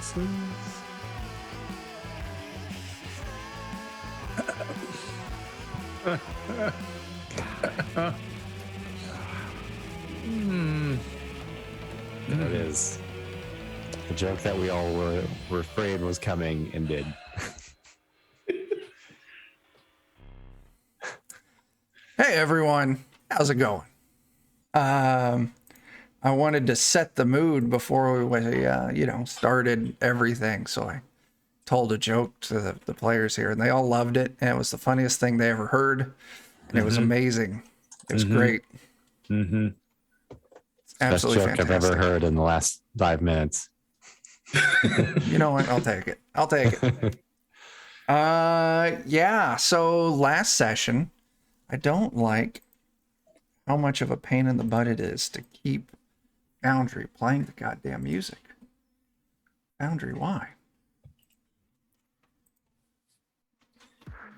successes. There it is. The joke that we all were afraid was coming and did. Hey everyone, how's it going? I wanted to set the mood before we started everything, so I told a joke to the players here, and they all loved it, and it was the funniest thing they ever heard, and it was amazing. It was great. Mm-hmm. Absolutely best joke fantastic. I've ever heard in the last 5 minutes. You know what? I'll take it. Yeah. So last session, I don't like how much of a pain in the butt it is to keep Foundry playing the goddamn music. Foundry, why?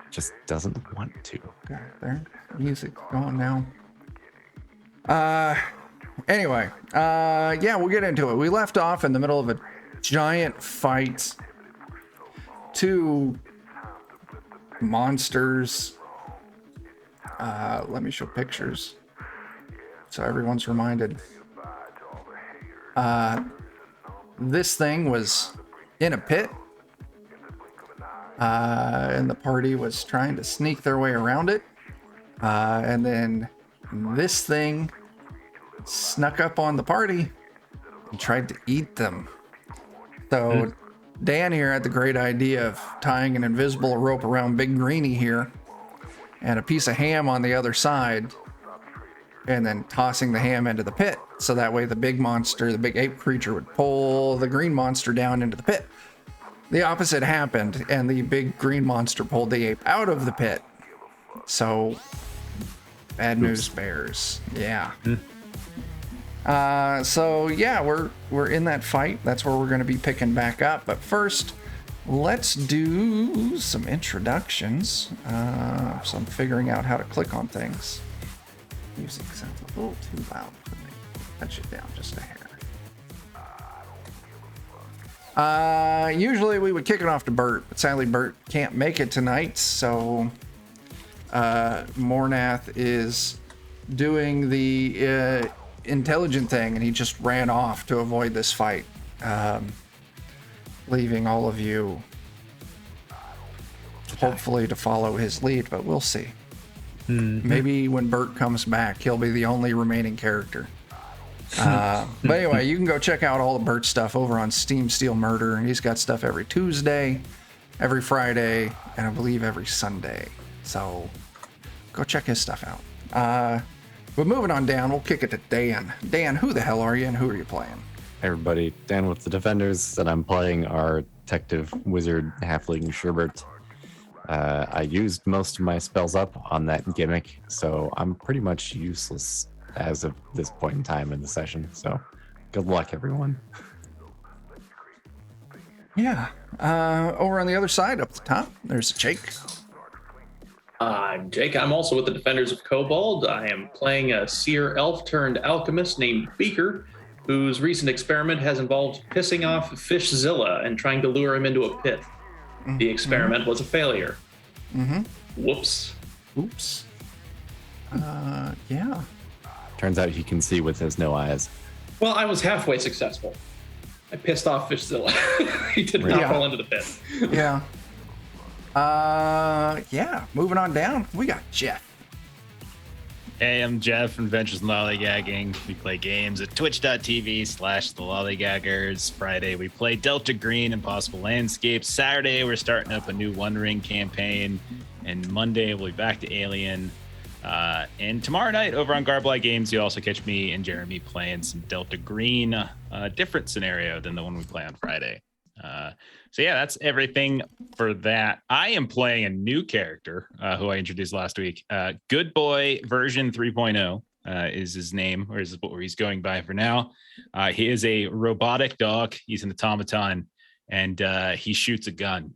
Just doesn't want to. Okay, there. Music's going now. Anyway, yeah, we'll get into it. We left off in the middle of a giant fight. 2 monsters. Let me show pictures so everyone's reminded. This thing was in a pit, and the party was trying to sneak their way around it. And then this thing snuck up on the party and tried to eat them. So Dan here had the great idea of tying an invisible rope around Big Greenie here and a piece of ham on the other side, and then tossing the ham into the pit. So that way the big monster, the big ape creature, would pull the green monster down into the pit. The opposite happened, and the big green monster pulled the ape out of the pit. So bad news bears. Yeah. So yeah, we're in that fight. That's where we're going to be picking back up. But first, let's do some introductions. So I'm figuring out how to click on things. Music sounds a little too loud for me. Touch it down just a hair. Usually we would kick it off to Bert, but sadly Bert can't make it tonight. So Mornath is doing the intelligent thing, and he just ran off to avoid this fight, leaving all of you hopefully to follow his lead, but we'll see. Maybe when Bert comes back, he'll be the only remaining character. But anyway, you can go check out all the Bert stuff over on Steam Steel Murder, and he's got stuff every Tuesday, every Friday, and I believe every Sunday. So go check his stuff out. But moving on down, we'll kick it to Dan. Dan, who the hell are you and who are you playing? Hey everybody, Dan with the Defenders, and I'm playing our Detective Wizard Halfling Sherbert. I used most of my spells up on that gimmick, so I'm pretty much useless as of this point in time in the session. So good luck, everyone. Yeah. Over on the other side, up the top, there's Jake. I'm Jake. I'm also with the Defenders of Kobold. I am playing a seer elf turned alchemist named Beaker, whose recent experiment has involved pissing off Fishzilla and trying to lure him into a pit. The experiment was a failure. Whoops. Oops. Yeah. Turns out he can see with his no eyes. Well, I was halfway successful. I pissed off Fishzilla. He did not fall into the pit. Yeah. Yeah. Moving on down, we got Jeff. Hey, I'm Jeff from Adventures in Lollygagging. We play games at twitch.tv/thelollygaggers. Friday, we play Delta Green Impossible Landscapes. Saturday, we're starting up a new One Ring campaign. And Monday, we'll be back to Alien. And tomorrow night, over on Garbly Games, you also catch me and Jeremy playing some Delta Green, a different scenario than the one we play on Friday. So yeah, that's everything for that. I am playing a new character who I introduced last week. Good Boy version 3.0 is his name, or is what he's going by for now. He is a robotic dog. He's an automaton, and he shoots a gun.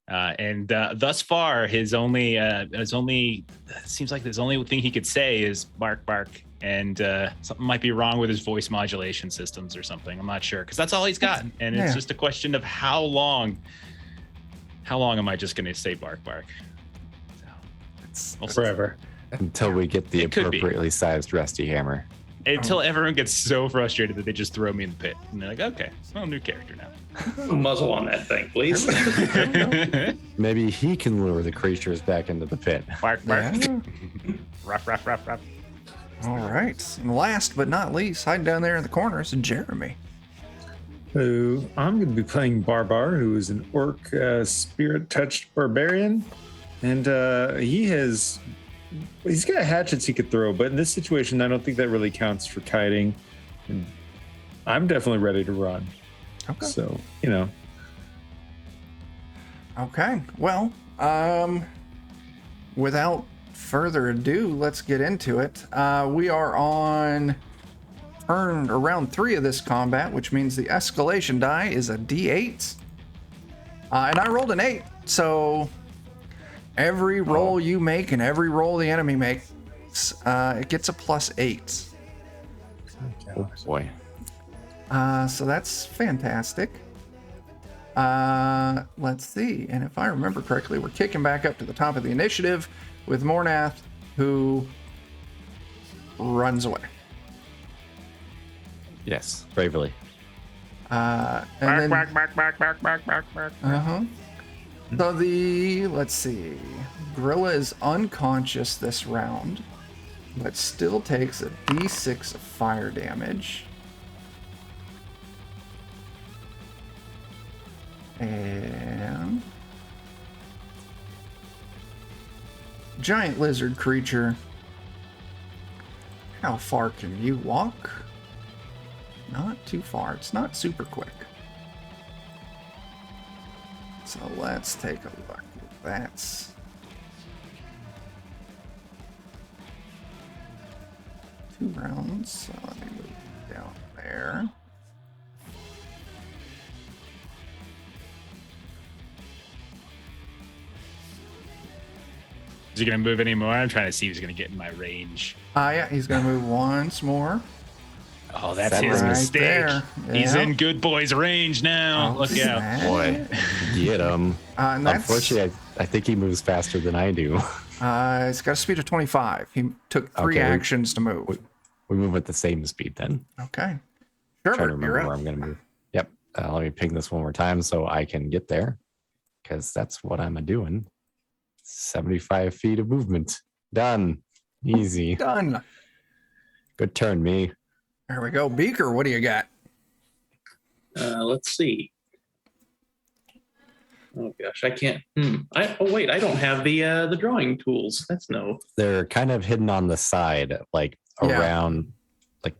And thus far, his only seems like his only thing he could say is bark, bark, and something might be wrong with his voice modulation systems or something. I'm not sure, because that's all he's got, and it's just a question of how long am I just going to say bark bark? So, we'll Forever. Until we get the appropriately sized rusty hammer. Until everyone gets so frustrated that they just throw me in the pit. And they're like, okay, well, new character now. Muzzle on that thing, please. Maybe he can lure the creatures back into the pit. Bark, bark. Yeah. Ruff, ruff, ruff, ruff. All right. And last but not least, hiding down there in the corner is Jeremy. So I'm going to be playing Barbar, who is an orc spirit-touched barbarian. And he's got hatchets he could throw, but in this situation, I don't think that really counts for kiting. And I'm definitely ready to run. Okay. So, Okay. Well, without further ado, let's get into it. We are on round 3 of this combat, which means the escalation die is a D8. And I rolled an 8, so every roll you make and every roll the enemy makes, it gets a +8. Oh boy. So that's fantastic. Let's see. And if I remember correctly, we're kicking back up to the top of the initiative with Mornath, who runs away. Yes, bravely. And then, uh-huh. So let's see. Gorilla is unconscious this round, but still takes a D6 of fire damage. And giant lizard creature. How far can you walk? Not too far. It's not super quick. So let's take a look. That's 2 rounds. So let me move down there. Is he going to move anymore? I'm trying to see if he's going to get in my range. Yeah, he's going to move once more. Oh, that's his right mistake. there. He's Yeah. in good boy's range now. Oh, Look out. snap. Boy, get him. And that's, Unfortunately, I think he moves faster than I do. it's got a speed of 25. He took 3 Okay, actions to move. We move at the same speed then. Okay. Trying to Sherbert, remember you're where up. I'm going to move. Yep. Let me ping this one more time so I can get there, because that's what I'm doing. 75 feet of movement. Done. Easy. Done. Good turn, me. There we go. Beaker, what do you got? Let's see. Oh gosh, I can't. Wait, I don't have the drawing tools. That's no. They're kind of hidden on the side, like Yeah. around, like,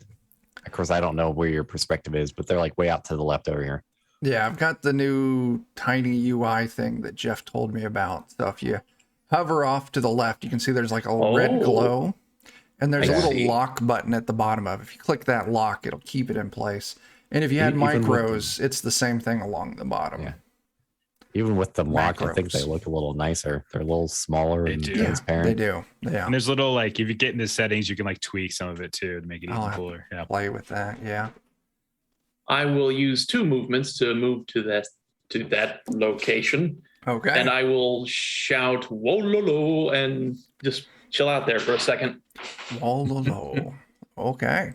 of course, I don't know where your perspective is, but they're like way out to the left over here. Yeah, I've got the new tiny UI thing that Jeff told me about. So if you hover off to the left, you can see there's like a red glow. And there's I a little see. lock button at the bottom of it. If you click that lock, it'll keep it in place. And if you had Even with micros, it's the same thing along the bottom. Yeah. Even with them locked, I think Macros. they look a little nicer. They're a little smaller and do. Yeah, transparent. they do. Yeah. And there's little, like, if you get into settings, you can, like, tweak some of it, too, to make it I'll even have cooler. Yeah. Play with that. Yeah. I will use 2 movements to move to that location, Okay. and I will shout "Whoa, lo, lo," and just chill out there for a second. All low. Okay.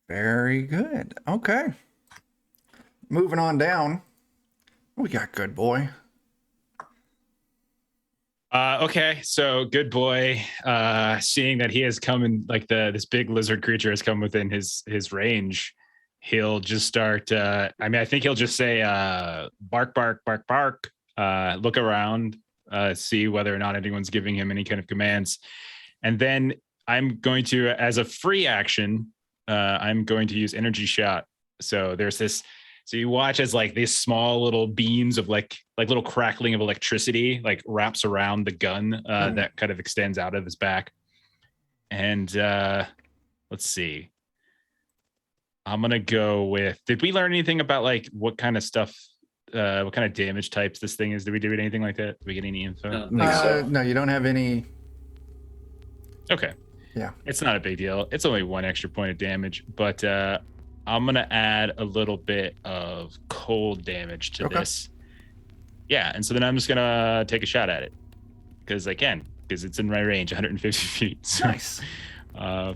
Very good. Okay. Moving on down. We got good boy. Okay, so good boy, seeing that he has come in, like this big lizard creature has come within his range, he'll just start. I think he'll just say, "Bark, bark, bark, bark." Look around, see whether or not anyone's giving him any kind of commands, and then I'm going to, as a free action, I'm going to use energy shot. So there's this. So you watch as like these small little beams of like little crackling of electricity like wraps around the gun that kind of extends out of his back. And let's see. I'm gonna go with. Did we learn anything about like what kind of stuff, what kind of damage types this thing is? Did we do anything like that? Did we get any info? Think so. No, you don't have any Okay. Yeah. It's not a big deal. It's only 1 extra point of damage, but I'm gonna add a little bit of cold damage to this. Yeah, and so then I'm just gonna take a shot at it because I can, because it's in my range, 150 feet. So, Nice.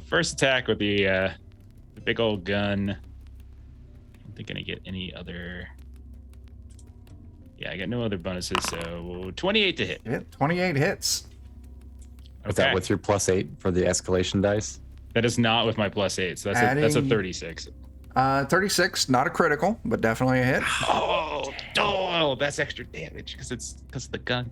first attack with the big old gun. I don't think I get any other. Yeah, I got no other bonuses, so 28 to hit. Hit 28 hits. Is that with your +8 for the escalation dice? That is not with my +8, so that's a 36. 36, not a critical, but definitely a hit. Oh, that's extra damage because of the gun.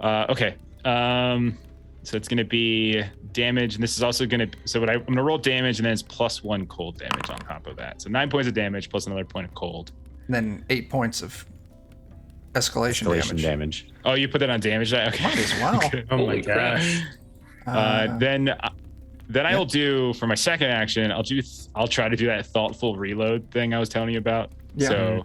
Okay. So it's gonna be damage, and this is also gonna. So I'm gonna roll damage, and then it's +1 cold damage on top of that. So 9 points of damage plus another point of cold. And then 8 points of escalation damage. Oh, you put that on damage die? Okay. Might as well. Okay. Oh my Holy crap. gosh. Then I will do for my second action. I'll try to do that thoughtful reload thing I was telling you about. Yeah.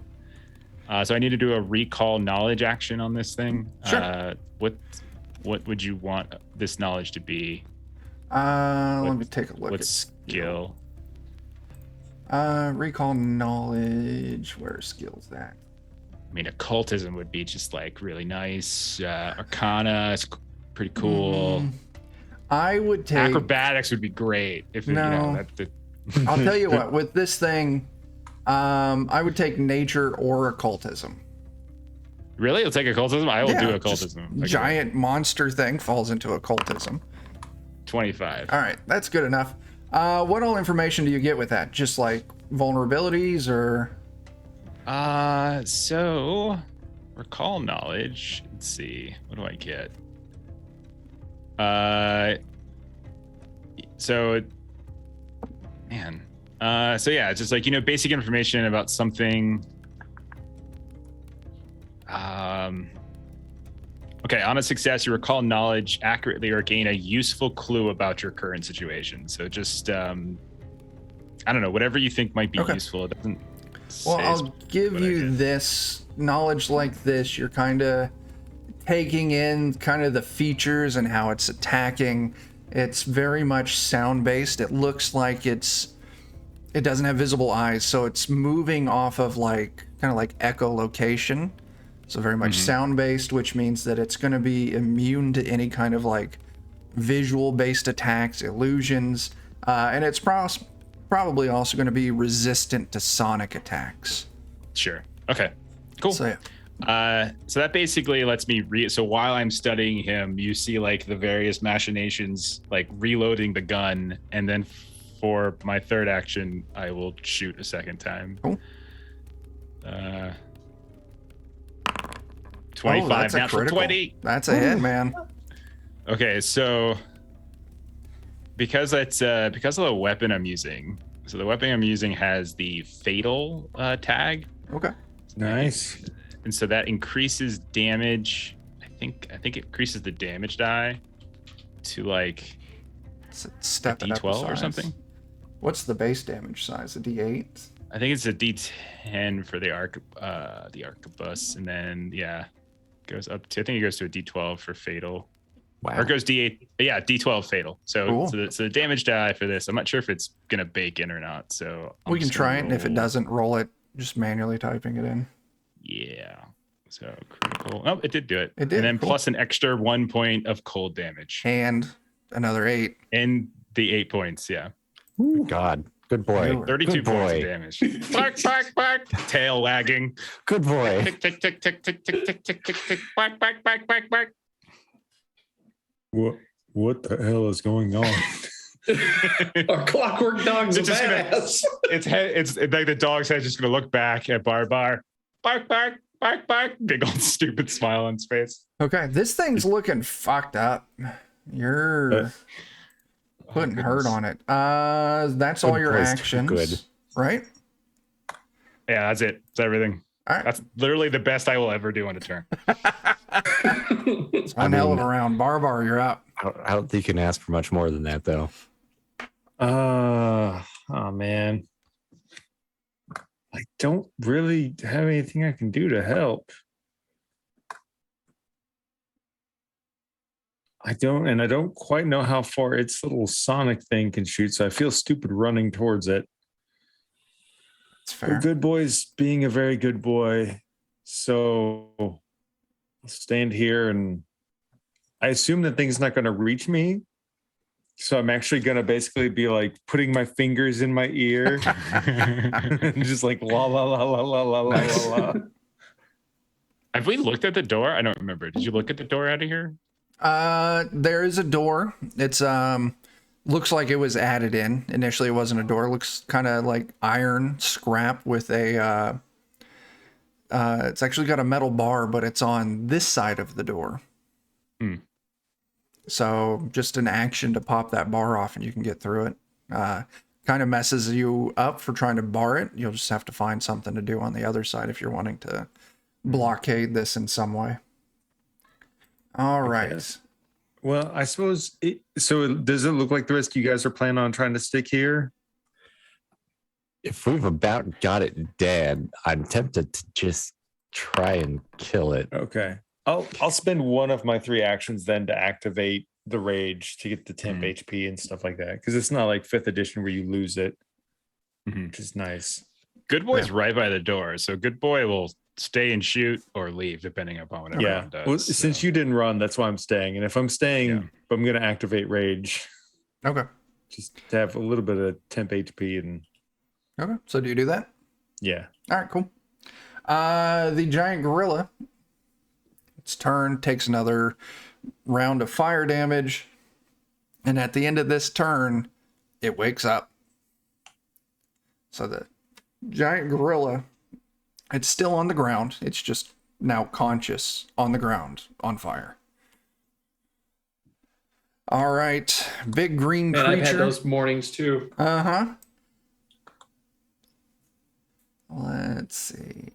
So I need to do a recall knowledge action on this thing. Sure. What would you want this knowledge to be? Let me take a look. What skill? Recall knowledge. Where's skills at? I mean, occultism would be just like really nice. Arcana is pretty cool. I would take Acrobatics would be great if No. I'll tell you what, with this thing, I would take nature or occultism. Really? You'll take occultism? I will Yeah, do just occultism. Okay. Giant monster thing falls into occultism. 25. All right, that's good enough. What all information do you get with that? Just like vulnerabilities or? So recall knowledge. Let's see. What do I get? So yeah, it's just like, basic information about something. Okay, on a success, you recall knowledge accurately or gain a useful clue about your current situation. So just, I don't know, whatever you think might be useful. It doesn't Well, say I'll give you this knowledge like this. You're kind of taking in kind of the features and how it's attacking. It's very much sound-based. It looks like it doesn't have visible eyes, so it's moving off of kind of like echolocation. So very much sound-based, which means that it's going to be immune to any kind of like visual-based attacks, illusions, and it's probably also going to be resistant to sonic attacks. Sure. Okay. Cool. So yeah. So that basically lets me so while I'm studying him, you see like the various machinations, like reloading the gun, and then for my third action, I will shoot a second time. Cool. 25, that's a natural critical. 20. That's a hit, man. Okay, so because of the weapon I'm using, so the weapon I'm using has the fatal tag. Okay. Nice. And so that increases damage. I think it increases the damage die to like Step it up a D12 or size. something. What's the base damage size? A D8? I think it's a D10 for the arquebus, and then goes up to, I think it goes to a D12 for fatal. Wow. Or it goes D8. Yeah, D12 fatal. So, Cool. so the damage die for this, I'm not sure if it's gonna bake in or not. So We can try it, and if it roll. doesn't, roll it just manually typing it in. Yeah. So critical. Oh, it did do it. It did, And then cool. plus an extra 1 point of cold damage. And another 8. And the 8 points, yeah. God. Good boy. 32 Good points of boy. damage. Bark, bark, bark. Tail wagging. Good boy. Tick, tick, tick, tick, tick, tick, tick, tick, tick, tick. Bark, bark, bark, bark, bark. What the hell is going on? Our clockwork dog's a It's just gonna- badass. It's like the dog's head just gonna look back at Bark, bark, bark, bark. Big old stupid smile on his face. Okay, this thing's looking fucked up. You're putting hurt on it. That's all Good your boys, actions. good. Right? Yeah, that's it. That's everything. All right. That's literally the best I will ever do on a turn. It's one hell of a round. Barbar, you're up. I don't think you can ask for much more than that, though. Oh man. I don't really have anything I can do to help. I don't quite know how far its little sonic thing can shoot, so I feel stupid running towards it. It's The fair. good boy's being a very good boy, so I'll stand here, and I assume that thing's not going to reach me. So I'm actually going to basically be like putting my fingers in my ear and just like la la la la la la la la la. Have we looked at the door? I don't remember. Did you look at the door out of here? There is a door. It's looks like it was added in. Initially it wasn't a door. It looks kind of like iron scrap with a it's actually got a metal bar, but it's on this side of the door. So just an action to pop that bar off and you can get through it. Kind of messes you up for trying to bar it. You'll just have to find something to do on the other side if you're wanting to blockade this in some way. All right. Okay. Well, I suppose so does it look like the rest of you guys are planning on trying to stick here? If we've about got it dead, I'm tempted to just try and kill it. Okay. I'll spend one of my 3 actions then to activate the rage to get the temp HP and stuff like that. Because it's not like 5th edition where you lose it, which is nice. Good boy's right by the door, so good boy will stay and shoot or leave depending upon what everyone does. Well, since you didn't run, that's why I'm staying. And if I'm staying, I'm going to activate rage. Okay. Just to have a little bit of temp HP and. Okay. So do you do that? Yeah. All right, cool. The giant gorilla, its turn, takes another round of fire damage. And at the end of this turn, it wakes up. So the giant gorilla, it's still on the ground. It's just now conscious on the ground, on fire. All right, big green creature. I've had those mornings too. Uh-huh. Let's see.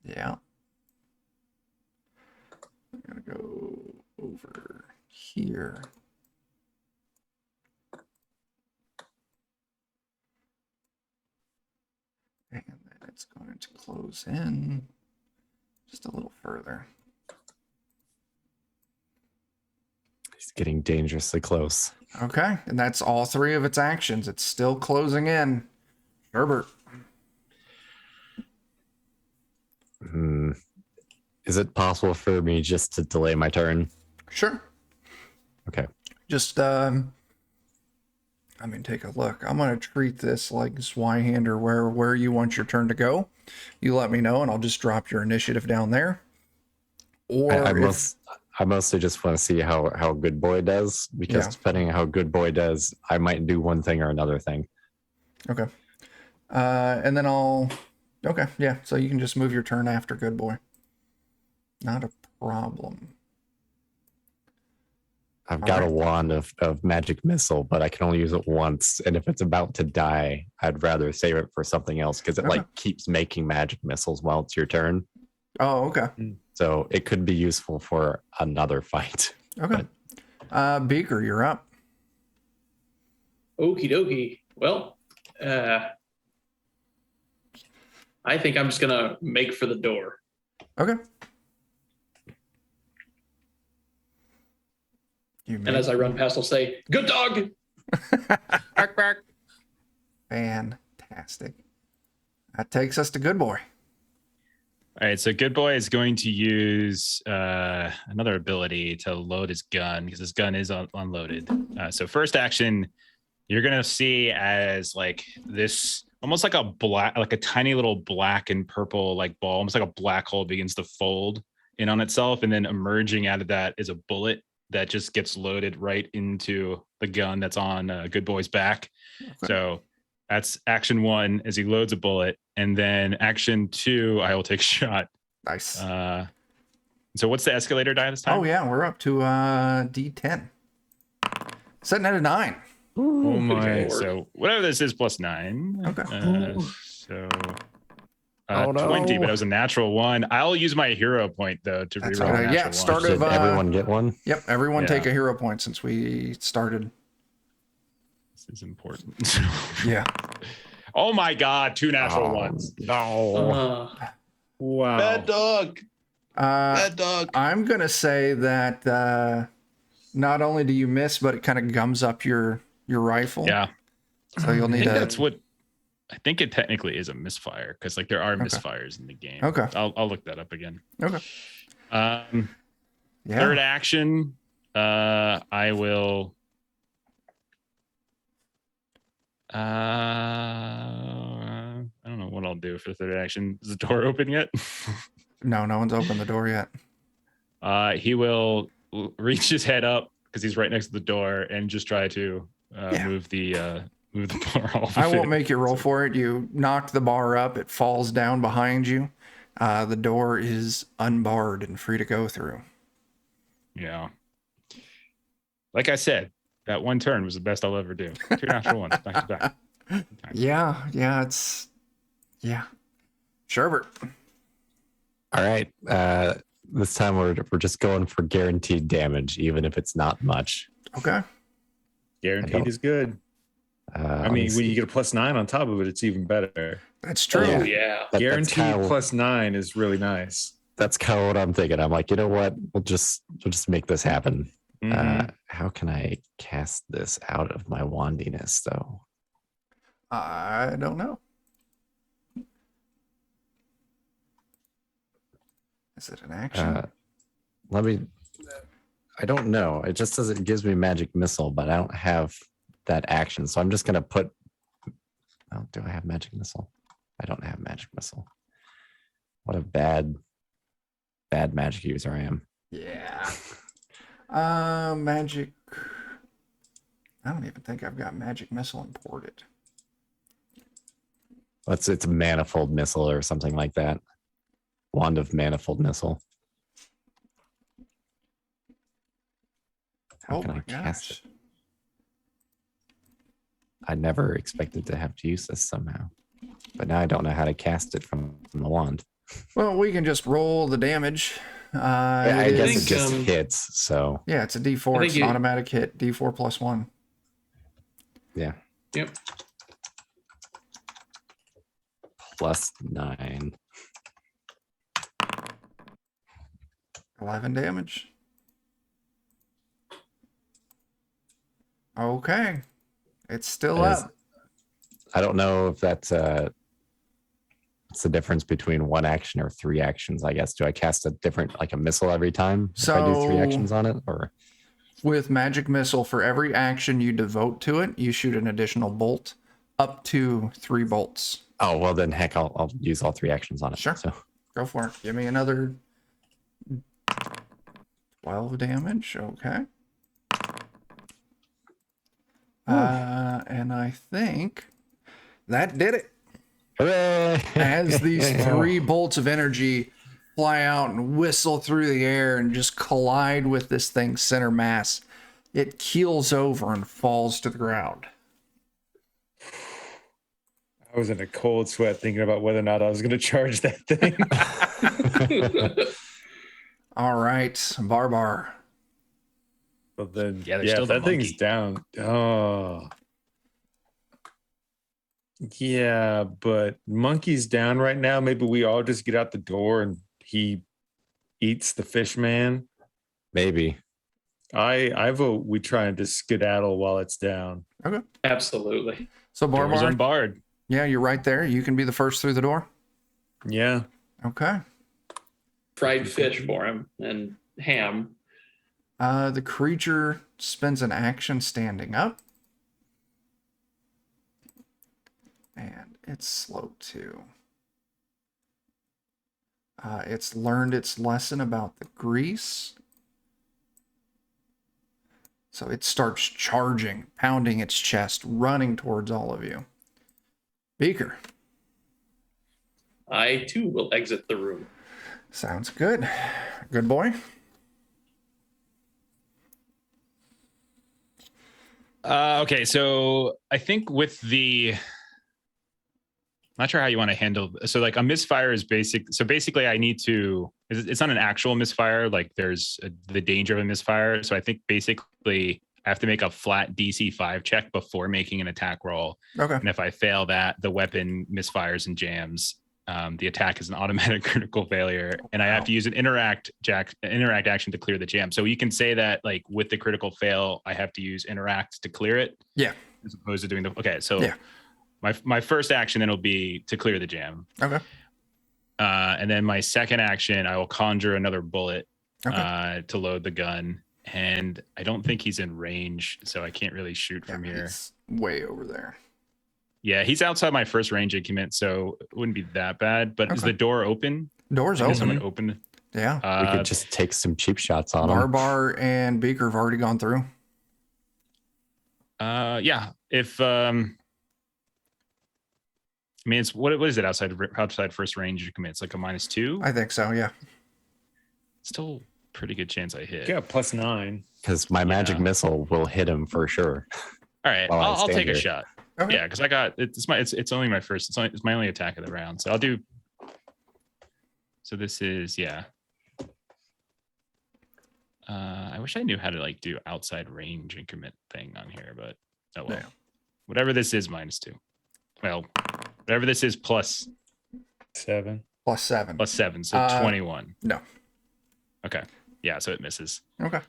Yeah. I'm gonna go over here. And then it's going to close in just a little further. It's getting dangerously close. Okay, and that's all 3 of its actions. It's still closing in. Herbert. Is it possible for me just to delay my turn? Sure. Okay. Just, take a look. I'm going to treat this like Zweihander, where you want your turn to go. You let me know, and I'll just drop your initiative down there. Or I mostly just want to see how good boy does, because depending on how good boy does, I might do one thing or another thing. Okay. And then okay, yeah, so you can just move your turn after good boy. Not a problem. I've got a wand of magic missile, but I can only use it once. And if it's about to die, I'd rather save it for something else, because it keeps making magic missiles while it's your turn. Oh, okay. So it could be useful for another fight. Okay. Beaker, you're up. Okie dokie. Well, I think I'm just gonna make for the door. Okay. And as I run past, I'll say, "Good dog." Bark, bark. Fantastic. That takes us to good boy. All right, so good boy is going to use another ability to load his gun, because his gun is unloaded. So first action, you're gonna see as like this, almost like a tiny little black and purple like ball, almost like a black hole begins to fold in on itself, and then emerging out of that is a bullet that just gets loaded right into the gun that's on good boy's back. Okay. So that's action 1 as he loads a bullet, and then action 2, I will take a shot. Nice. So what's the escalator die this time? Oh yeah, we're up to D10. Setting at a 9. Ooh, oh my! Okay, so whatever this is plus 9. Okay. So 20, but it was a natural 1. I'll use my hero point though to reroll. Yeah, start Did everyone get one? Yep, everyone take a hero point since we started. This is important. Yeah. Oh my God, 2 natural ones. No. Wow. Bad dog. Bad dog. I'm gonna say that not only do you miss, but it kind of gums up your rifle. Yeah. So you'll I need think to. that's what. I think it technically is a misfire because like there are Okay. misfires in the game. Okay. I'll look that up again. Okay. Yeah. Yeah. Third action. I will. I don't know what I'll do for third action. Is the door open yet? No one's opened the door yet. He will reach his head up because he's right next to the door and just try to move the bar off. I won't make you roll for it. You knock the bar up. It falls down behind you. The door is unbarred and free to go through. Yeah. Like I said, that one turn was the best I'll ever do. 2 natural ones back to back. Yeah. Sherbert. All right. This time we're just going for guaranteed damage, even if it's not much. Okay. Guaranteed is good. I mean, when you get a +9 on top of it, it's even better. That's true. Oh, yeah. Guaranteed kinda, +9 is really nice. That's kind of what I'm thinking. I'm like, you know what? We'll just make this happen. Mhm. How can I cast this out of my wandiness, though? I don't know. Is it an action? I don't know. It just says it gives me magic missile, but I don't have that action. So I'm just going to put. Oh, do I have magic missile? I don't have magic missile. What a bad magic user I am. Yeah. Magic. I don't even think I've got magic missile imported. It's a manifold missile or something like that. Wand of manifold missile. How can I cast it? I never expected to have to use this somehow. But now I don't know how to cast it from the wand. Well, we can just roll the damage. I It guess is- it just hits, so Yeah, it's a D4. It's an automatic hit. D4 +1. yeah. Yep. +9. 11 damage. Okay. It's still That is- up. I don't know if that's what's the difference between one action or 3 actions, I guess. Do I cast a different, like a missile every time if I do 3 So- actions on it? Or With magic missile, for every action you devote to it, you shoot an additional bolt, up to 3 bolts. oh well, then heck, I'll use all 3 actions on it. Sure. So Go for it. Give me another 12 damage. Okay. And I think that did it. hooray! As these 3 bolts of energy fly out and whistle through the air and just collide with this thing's center mass, it keels over and falls to the ground. I was in a cold sweat thinking about whether or not I was going to charge that thing. All right, Barbar. But then, Yeah, there's still if the that thing's monkey. down. Oh. Yeah, but monkey's down right now. Maybe we all just get out the door and he eats the fish man. Maybe. I vote we try and just skedaddle while it's down. Okay. Absolutely. So Door's Barbar, unbarred. yeah, you're right there. You can be the first through the door. Yeah. Okay. Fried fish for him and ham. The creature spends an action standing up. And it's slow too. It's learned its lesson about the grease. So it starts charging, pounding its chest, running towards all of you. Beaker. I too will exit the room. Sounds good. Good boy. Okay, so I think with the, not sure how you want to handle. So like a misfire is basic. So basically, I need to. It's not an actual misfire. Like there's the danger of a misfire. So I think basically I have to make a flat DC 5 check before making an attack roll. Okay. And if I fail that, the weapon misfires and jams. the attack is an automatic critical failure, and I have to use an interact action to clear the jam. So you can say that like with the critical fail, I have to use interact to clear it. Yeah. As opposed to doing the so Yeah. my first action then will be to clear the jam. Okay. And then my second action, I will conjure another bullet Okay. to load the gun. And I don't think he's in range, so I can't really shoot from here. He's way over there. Yeah, he's outside my first range increment, so it wouldn't be that bad. But is the door open? Door's Like, is someone open. open? Yeah. We could just take some cheap shots on them. Barbar and Beaker have already gone through. Yeah. If I mean, it's what is it outside first range increment? It's like a -2. I think so. Yeah. Still pretty good chance I hit. Yeah, +9. Because my magic missile will hit him for sure. All right, While I I'll stand take here. a shot. Okay. Yeah, because I got it's only my first. It's my only attack of the round, so I'll do. So this is I wish I knew how to like do outside range increment thing on here, but oh well. Yeah. Whatever this is, -2. Well, whatever this is, +7. +7. +7. So 21. No. Okay. Yeah, so it misses. Okay.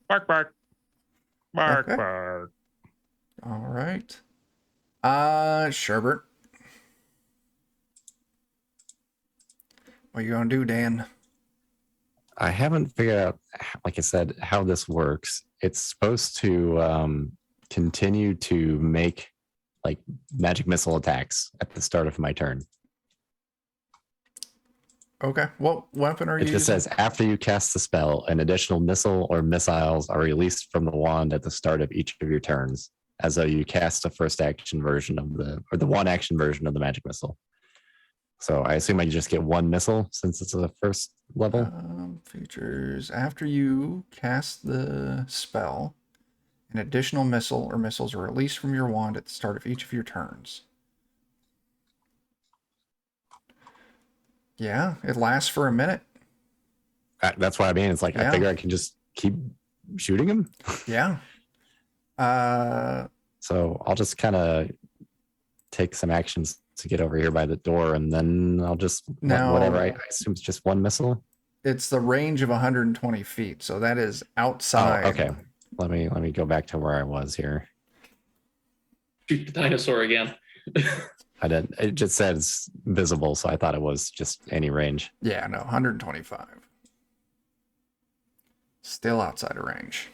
Bark, bark. Bark, Okay. bark. All right. Sherbert. What are you gonna do, Dan? I haven't figured out, like I said, how this works. It's supposed to continue to make like magic missile attacks at the start of my turn. Okay. What weapon are you It just using? says after you cast the spell, an additional missile or missiles are released from the wand at the start of each of your turns, as though you cast a first action version of the one action version of the magic missile. So I assume I just get one missile since it's a first level. Features. After you cast the spell, an additional missile or missiles are released from your wand at the start of each of your turns. Yeah, it lasts for a minute. That's what I mean. It's like Yeah. I figure I can just keep shooting him. Yeah. So I'll just kind of take some actions to get over here by the door, and then I'll just Now- whatever. I assume it's just one missile. It's the range of 120 feet, so that is outside. Oh, okay. Let me go back to where I was here. Shoot the dinosaur again. I didn't. It just says visible, so I thought it was just any range. Yeah, no, 125. Still outside of range.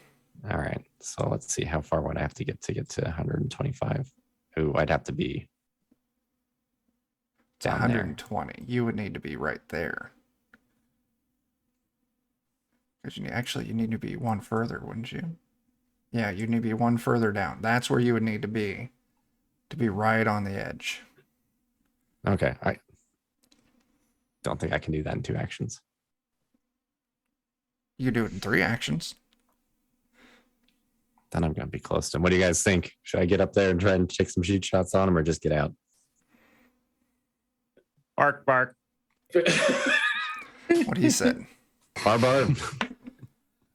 All right. So let's see how far would I have to get to 125. Ooh, I'd have to be It's down there. 120. You would need to be right there. Because you need to be one further, wouldn't you? Yeah, you need to be one further down. That's where you would need to be right on the edge. Okay. I don't think I can do that in 2 actions. You could do it in 3 actions. Then I'm going to be close to him. What do you guys think? Should I get up there and try and take some sheet shots on him, or just get out? Bark, bark. What he said. Barbar.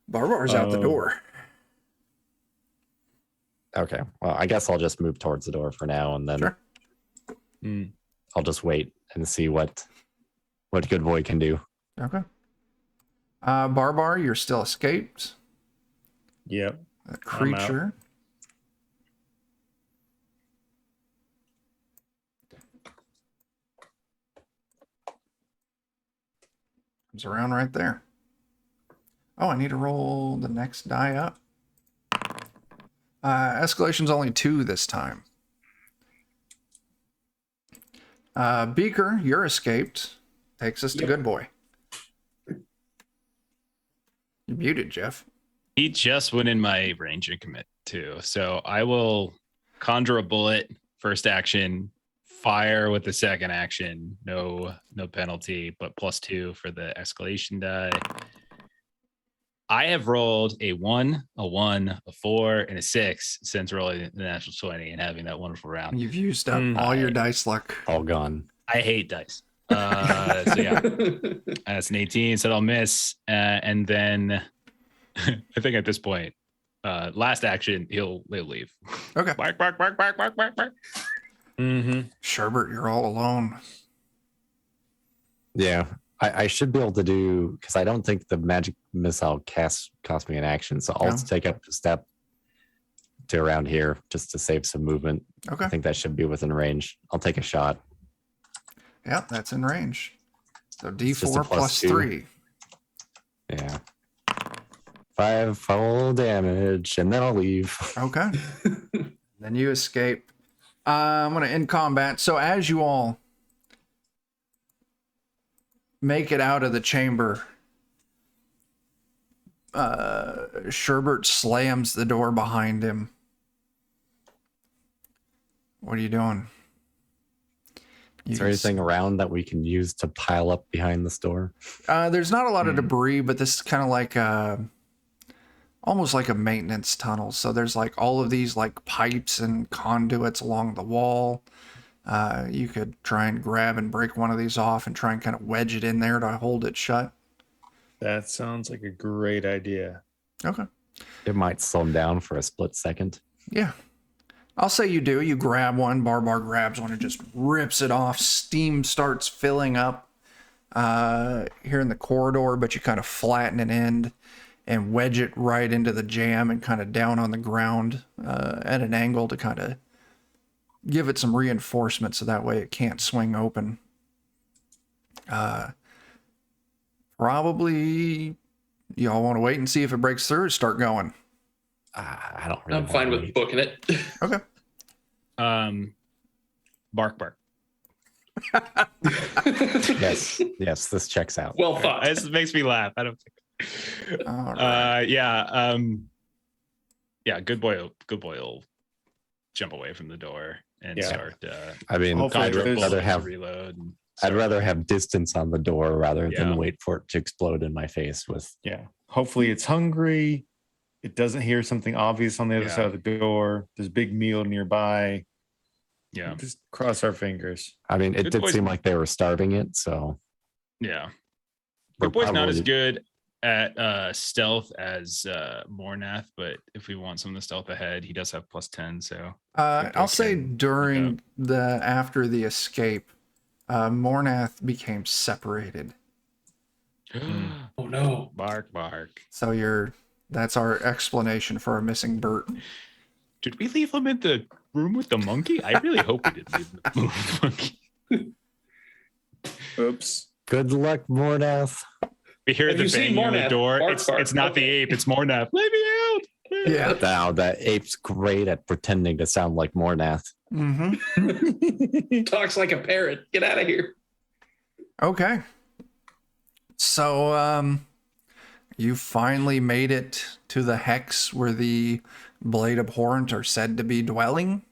Barbar's out the Oh. door. Okay. Well, I guess I'll just move towards the door for now, and then Sure. I'll just wait and see what good boy can do. Okay. Barbar, you're still escaped. Yep. A creature. Comes around right there. Oh, I need to roll the next die up. Escalation's only 2 this time. Beaker, you're escaped. Takes us to Yep. good boy. You're muted, Jeff. He just went in my range and commit too. So I will conjure a bullet, first action, fire with the second action, no penalty, but +2 for the escalation die. I have rolled a 1, a 4, and a 6 since rolling the natural 20 and having that wonderful round. You've used up all your dice luck. All gone. I hate dice. So yeah, that's an 18, so I'll miss. And then I think at this point, last action, he'll leave. Okay. Bark, bark, bark, bark, bark, bark, bark. Mm-hmm. Sherbert, you're all alone. Yeah, I should be able to do, because I don't think the magic missile cost me an action, so I'll No. take up a step to around here just to save some movement. Okay. I think that should be within range. I'll take a shot. Yep, that's in range. So It's just a D4 plus +2. 3. Yeah. 5 full damage, and then I'll leave. Okay. Then you escape. I'm going to end combat. So as you all make it out of the chamber, Sherbert slams the door behind him. What are you doing? Is there anything around that we can use to pile up behind the store? There's not a lot of debris, but this is kind of like almost like a maintenance tunnel. So there's like all of these like pipes and conduits along the wall. You could try and grab and break one of these off and try and kind of wedge it in there to hold it shut. That sounds like a great idea. Okay. It might slow them down for a split second. Yeah. I'll say you do. You grab one, Barbar grabs one and just rips it off. Steam starts filling up here in the corridor, but you kind of flatten an end and wedge it right into the jam and kind of down on the ground at an angle to kind of give it some reinforcement so that way it can't swing open. Probably y'all want to wait and see if it breaks through or start going. I don't really I'm fine wanna with wait. booking it. Okay. Bark. Yes, this checks out. Well thought. This makes me laugh. I don't think. All right. Yeah. Good boy will jump away from the door and Yeah. start. I mean, Hopefully I'd there's- rather have reload. And I'd rather have distance on the door rather Yeah. than wait for it to explode in my face with. Yeah. Hopefully it's hungry. It doesn't hear something obvious on the other Yeah. side of the door. There's a big meal nearby. Yeah. Just cross our fingers. I mean, it Good did boys. seem like they were starving it, so Yeah. we're Good boy's not as probably- good at stealth as Mornath, but if we want some of the stealth ahead, he does have +10. So I'll say can during after the escape, Mornath became separated. Oh no. bark. So that's our explanation for our missing Bert. Did we leave him in the room with the monkey? I really hope we didn't leave him in the room with the monkey. Oops. Good luck, Mornath. We hear Have the you seen banging on the Mornath? door. Bark, It's bark. not the Okay. ape. It's Mornath. Let me out. Yeah. Now that ape's great at pretending to sound like Mornath. Mm-hmm. Talks like a parrot. Get out of here. Okay. So you finally made it to the hex where the Blade Abhorrent are said to be dwelling.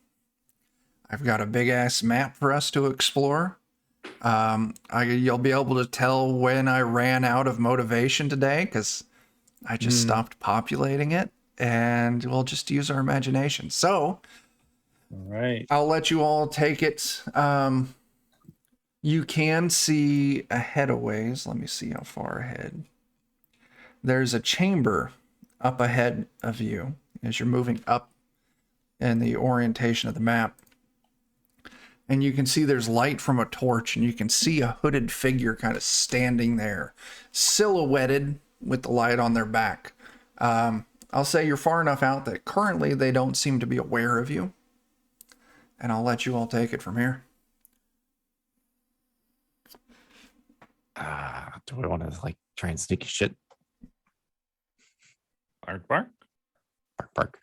I've got a big ass map for us to explore. You'll be able to tell when I ran out of motivation today because I just stopped populating it, and we'll just use our imagination. So All right. I'll let you all take it. You can see ahead a ways. Let me see how far ahead. There's a chamber up ahead of you as you're moving up in the orientation of the map. And you can see there's light from a torch, and you can see a hooded figure kind of standing there, silhouetted with the light on their back. I'll say you're far enough out that currently they don't seem to be aware of you. And I'll let you all take it from here. Do we want to try and sneak shit? Bark. Bark, bark.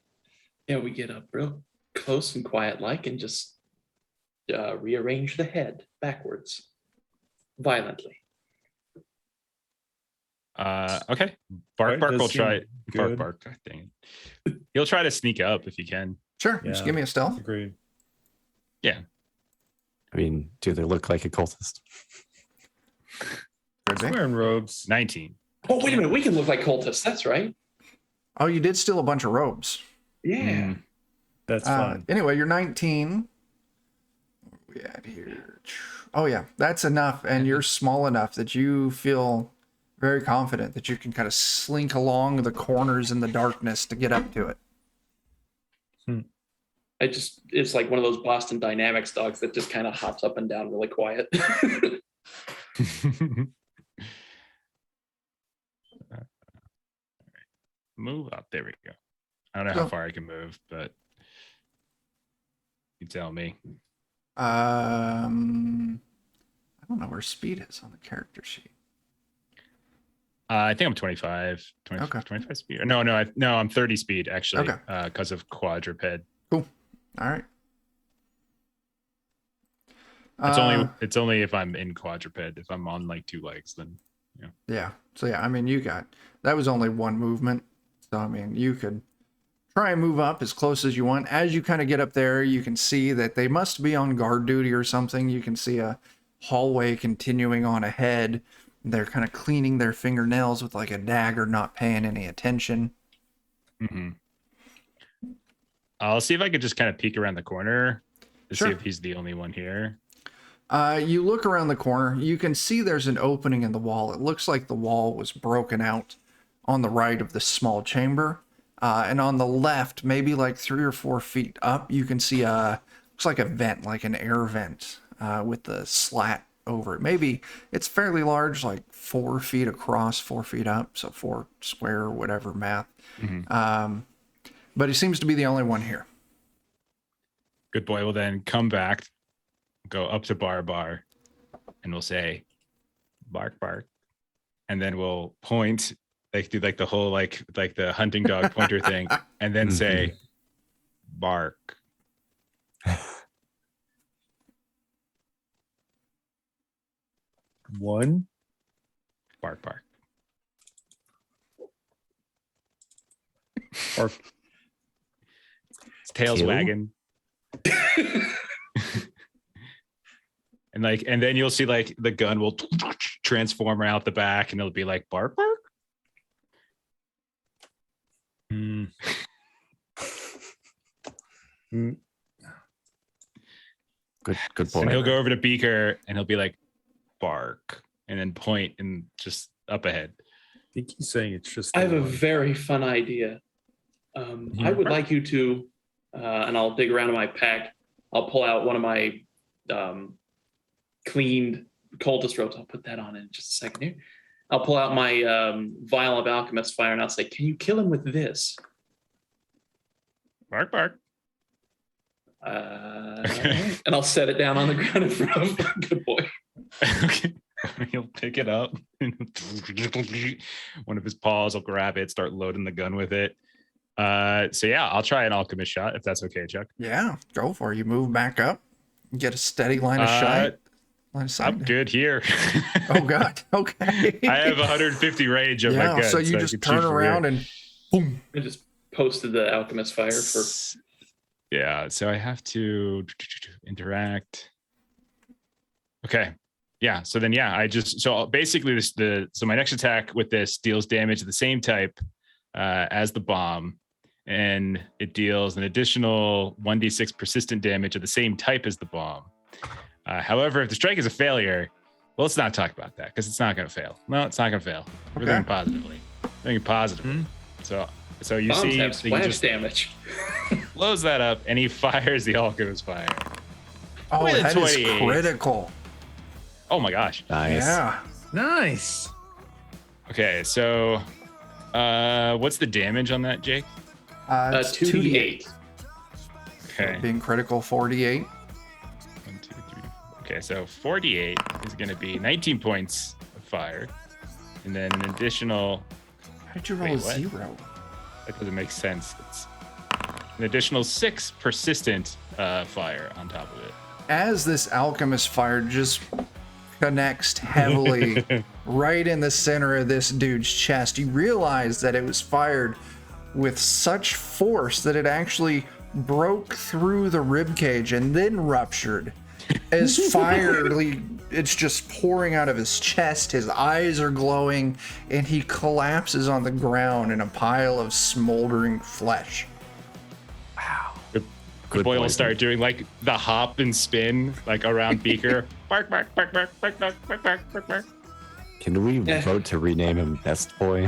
Yeah, we get up real close and quiet like and just rearrange the head backwards violently. Okay. Right, Bark does will seem try. good. Bark. Dang it. He'll try to sneak up if he can. Sure, just Yeah. give me a stealth. Agreed. I mean, do they look like a cultist? Could be. Wearing robes. 19. Oh, wait a minute. We can look like cultists. That's right. Oh, you did steal a bunch of robes. Yeah. That's fine. Anyway, you're 19. What are we at here? Oh, yeah, that's enough. And you're small enough that you feel very confident that you can kind of slink along the corners in the darkness to get up to it. It's like one of those Boston Dynamics dogs that just kind of hops up and down really quiet. Move up. There we go. I don't know how far I can move, but you tell me. I don't know where speed is on the character sheet. I think I'm 25. 25 speed. No, I'm 30 speed actually. Okay. Because of quadruped. Cool. All right. It's only if I'm in quadruped. If I'm on like 2 legs, then yeah. So yeah, I mean, that was only one movement. So I mean, you could try and move up as close as you want. As you kind of get up there, you can see that they must be on guard duty or something. You can see a hallway continuing on ahead. They're kind of cleaning their fingernails with like a dagger, not paying any attention. Mm-hmm. I'll see if I could just kind of peek around the corner to see if he's the only one here. You look around the corner. You can see there's an opening in the wall. It looks like the wall was broken out on the right of the small chamber. And on the left, maybe like 3 or 4 feet up, you can see looks like a vent, like an air vent with the slat over it. Maybe it's fairly large, like 4 feet across, 4 feet up. So 4 square, whatever math. Mm-hmm. But he seems to be the only one here. Good boy. Will then come back, go up to Bar, and we'll say, bark, bark. And then we'll point, like do like the whole like the hunting dog pointer thing, and then say, bark. One. Bark, bark. Bark. His tail's wagging. And then you'll see like the gun will transform out the back, and it'll be like bark, bark. Mm. Good point. And he'll go over to Beaker and he'll be like, bark, and then point and just up ahead. I think he's saying it's just. I have a very fun idea. I would like you to, and I'll dig around in my pack. I'll pull out one of my cleaned cultist robes. I'll put that on in just a second here. I'll pull out my vial of alchemist fire, and I'll say, "Can you kill him with this?" Bark, bark. And I'll set it down on the ground in front of him. Good boy. Okay. He'll pick it up. One of his paws will grab it, start loading the gun with it. So yeah, I'll try an alchemist shot if that's okay, Chuck. Yeah, go for it. You move back up, get a steady line of sight. I'm good here. Oh God. Okay. I have 150 range of my gun. So you just turn around and boom. I just posted the alchemist fire for. Yeah, so I have to interact. Okay. Yeah. So then, so basically so my next attack with this deals damage of the same type as the bomb, and it deals an additional 1d6 persistent damage of the same type as the bomb. However, if the strike is a failure, well, let's not talk about that because it's not going to fail. No, it's not going to fail. We're thinking positively. Thinking positively. So you Bombs see, have so you splash just damage. blows that up, and he fires the alchemist fire. Oh, With a that is 28. critical. Oh my gosh. Nice. Yeah. Nice. Okay, so what's the damage on that, Jake? It's 2d8. Okay. Being critical, 48. 1, 2, 3. Okay, so 48 is going to be 19 points of fire, and then an additional. How did you roll Wait, a what? 0? That doesn't make sense. It's an additional 6 persistent fire on top of it. As this alchemist fire just connects heavily right in the center of this dude's chest, you realize that it was fired with such force that it actually broke through the rib cage and then ruptured. As fire, it's just pouring out of his chest. His eyes are glowing, and he collapses on the ground in a pile of smoldering flesh. Good boy will poison. start doing like the hop and spin like around Beaker. Bark, bark, bark, bark, bark, bark, bark, bark, bark, bark. Can we vote to rename him Best Boy?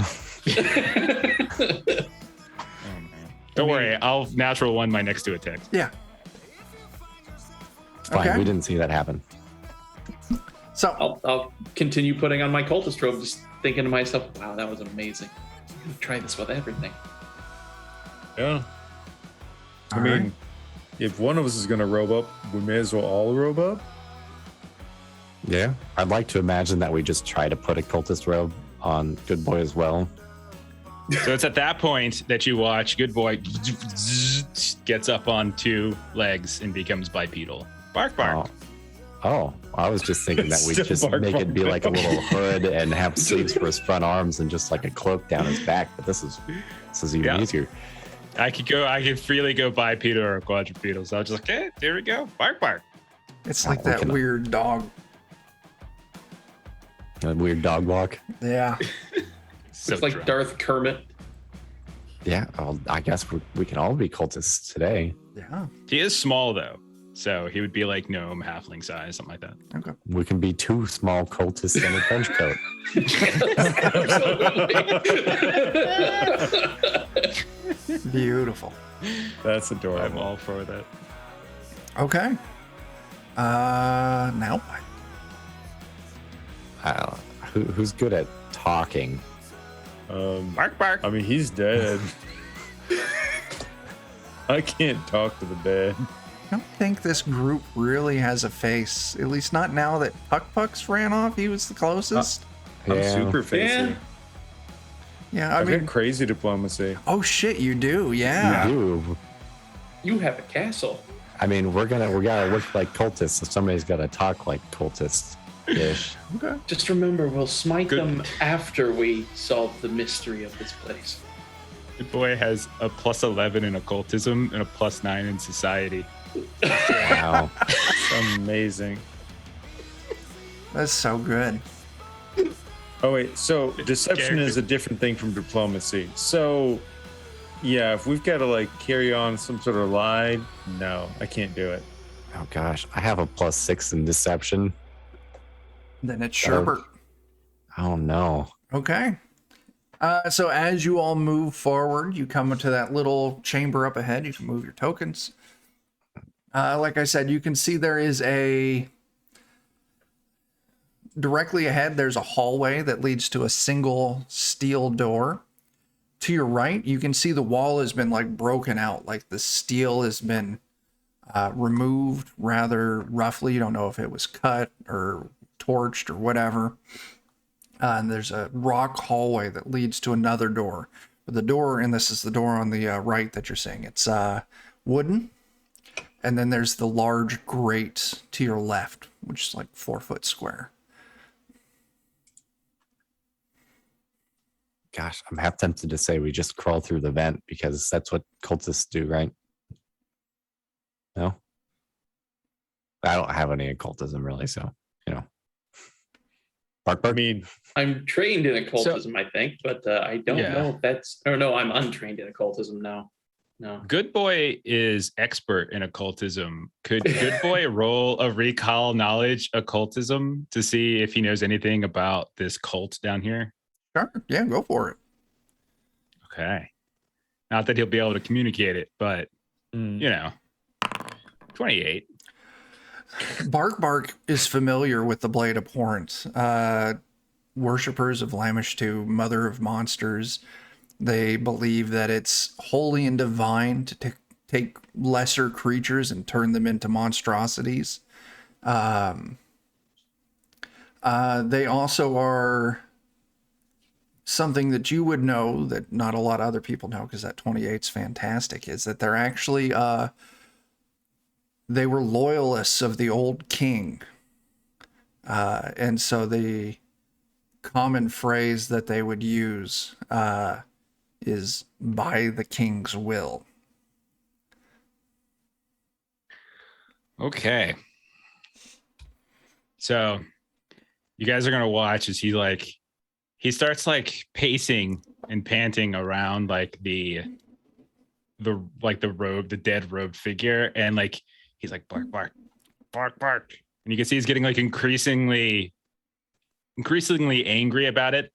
Don't worry, I'll natural 1 my next 2 attacks. Yeah. It's fine. Okay. We didn't see that happen. So I'll continue putting on my cultist robe, just thinking to myself, wow, that was amazing. I'm going to try this with everything. Yeah. I all mean, right. if one of us is going to robe up, we may as well all robe up. Yeah, I'd like to imagine that we just try to put a cultist robe on Good Boy as well. So it's at that point that you watch Good Boy gets up on 2 legs and becomes bipedal. Bark, bark. Oh, I was just thinking that we Still just bark, make it be bark. like a little hood and have sleeves for his front arms and just like a cloak down his back. But this is even Yeah. easier. I could freely go bipedal or quadrupedal. So I was just like, okay, there we go. Bark, bark. It's Oh, like that okay. weird dog. A weird dog walk. Yeah. So It's like drunk. Darth Kermit. Yeah, well, I guess we can all be cultists today. Yeah. He is small though. So he would be like gnome, halfling size, something like that. Okay. We can be 2 small cultists in a trench coat. Absolutely. Beautiful. That's I'm adorable. all for that. Okay. Now what? Who's good at talking? Bark, bark. I mean, he's dead. I can't talk to the dead. I don't think this group really has a face. At least not now that Puck Pucks ran off. He was the closest. I'm Yeah. super facey. Yeah. Yeah, I I've mean, got crazy diplomacy. oh shit, you do. Yeah. You do. You have a castle. I mean, we gotta look like cultists, so somebody's gotta talk like cultists-ish. Okay. Just remember, we'll smite Good. them after we solve the mystery of this place. Good Boy has a +11 in occultism and a +9 in society. Wow. It's amazing. That's so good. Oh wait, so deception is a different thing from diplomacy. So yeah, if we've got to like carry on some sort of lie, no, I can't do it. Oh gosh, I have a +6 in deception. Then it's Sherbert. Oh no. Okay. So as you all move forward, you come into that little chamber up ahead. You can move your tokens. Like I said, you can see there is directly ahead, there's a hallway that leads to a single steel door. To your right, you can see the wall has been like broken out, like the steel has been removed rather roughly. You don't know if it was cut or torched or whatever. And there's a rock hallway that leads to another door. But the door, and this is the door on the right that you're seeing, it's wooden. And then there's the large grate to your left, which is like 4 foot square. Gosh, I'm half tempted to say we just crawl through the vent because that's what cultists do, right? No? I don't have any occultism really, so, you know. Bark, I bark. mean, I'm trained in occultism, I think, but I don't know if that's. Or no, I'm untrained in occultism now. No. Good Boy is expert in occultism. Could Good Boy roll a recall knowledge occultism to see if he knows anything about this cult down here? Sure. Yeah, go for it. Okay. Not that he'll be able to communicate it, but, you know, 28. Bark is familiar with the Blade Abhorrent. Worshippers of Lamishtu, Mother of Monsters, they believe that it's holy and divine to take lesser creatures and turn them into monstrosities. They also are something that you would know that not a lot of other people know, because that 28's fantastic, is that they're actually they were loyalists of the old king. And so the common phrase that they would use is by the king's will. Okay. So you guys are going to watch as he starts like pacing and panting around like the robe, the dead robed figure. And like, he's like, bark, bark, bark, bark. And you can see he's getting like increasingly angry about it.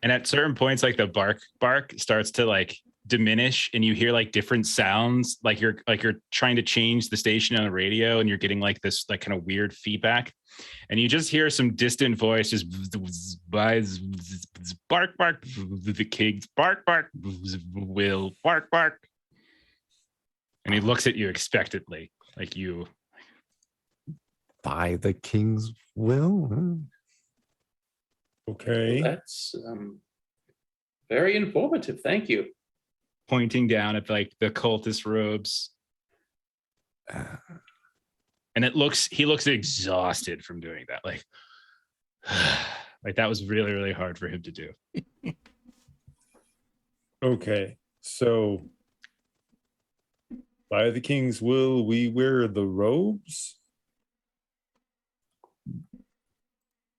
And at certain points, like the bark starts to like diminish, and you hear like different sounds, like you're trying to change the station on the radio, and you're getting like this like kind of weird feedback, and you just hear some distant voice just bark bark, the kings bark bark, will bark bark, and he looks at you expectantly, like you. By the king's will. Okay. That's very informative. Thank you. Pointing down at like the cultist robes. And he looks exhausted from doing that. Like that was really, really hard for him to do. Okay. So by the king's will, we wear the robes?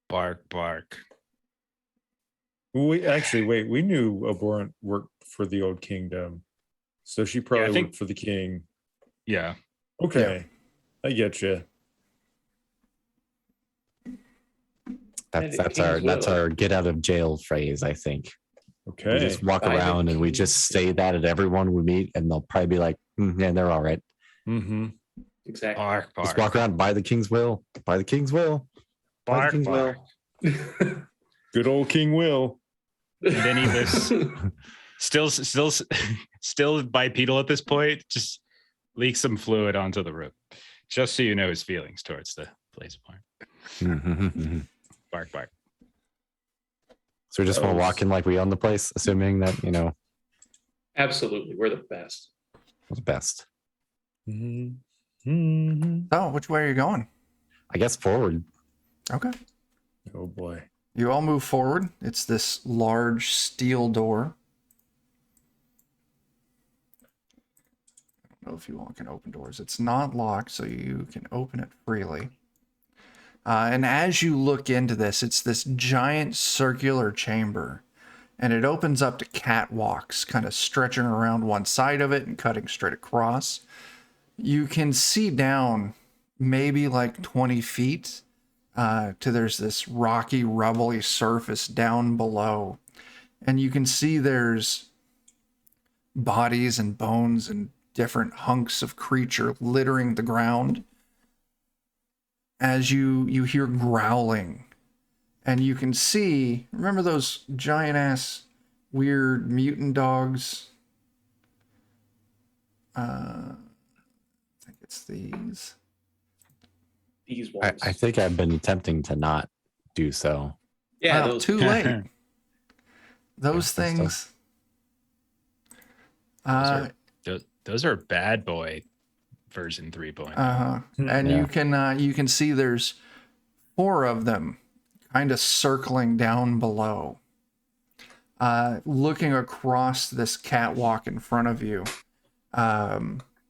Bark, bark. We knew Abhorrent worked for the old kingdom. So she probably worked for the king. Yeah. Okay. Yeah. I get you. That's our get out of jail phrase, I think. Okay. We just walk around and we just say that at everyone we meet, and they'll probably be like, yeah, they're all right. Mm-hmm. Exactly. Bark, bark. Just walk around by the king's will. By the king's will. By the king's bark. will. Good old King Will. And then he was still bipedal at this point, just leaks some fluid onto the room. Just so you know his feelings towards the Blade Abhorrent. Bark, bark. So we just want to walk in like we own the place, assuming that, Absolutely. We're the best. the best. Mm-hmm. Oh, which way are you going? I guess forward. Okay. Oh boy. You all move forward. It's this large steel door. I don't know if you all can open doors. It's not locked, so you can open it freely. And as you look into this, it's this giant circular chamber. And it opens up to catwalks, kind of stretching around one side of it and cutting straight across. You can see down maybe like 20 feet to there's this rocky, rubbly surface down below. And you can see there's bodies and bones and different hunks of creature littering the ground. As you hear growling. And you can see, remember those giant ass weird mutant dogs? I think it's these. These ones. I think I've been attempting to not do so. Yeah, Wow, those too late. Those Yeah, things. Those are bad boy version 3.0. And Yeah. you can see there's 4 of them kind of circling down below. Looking across this catwalk in front of you.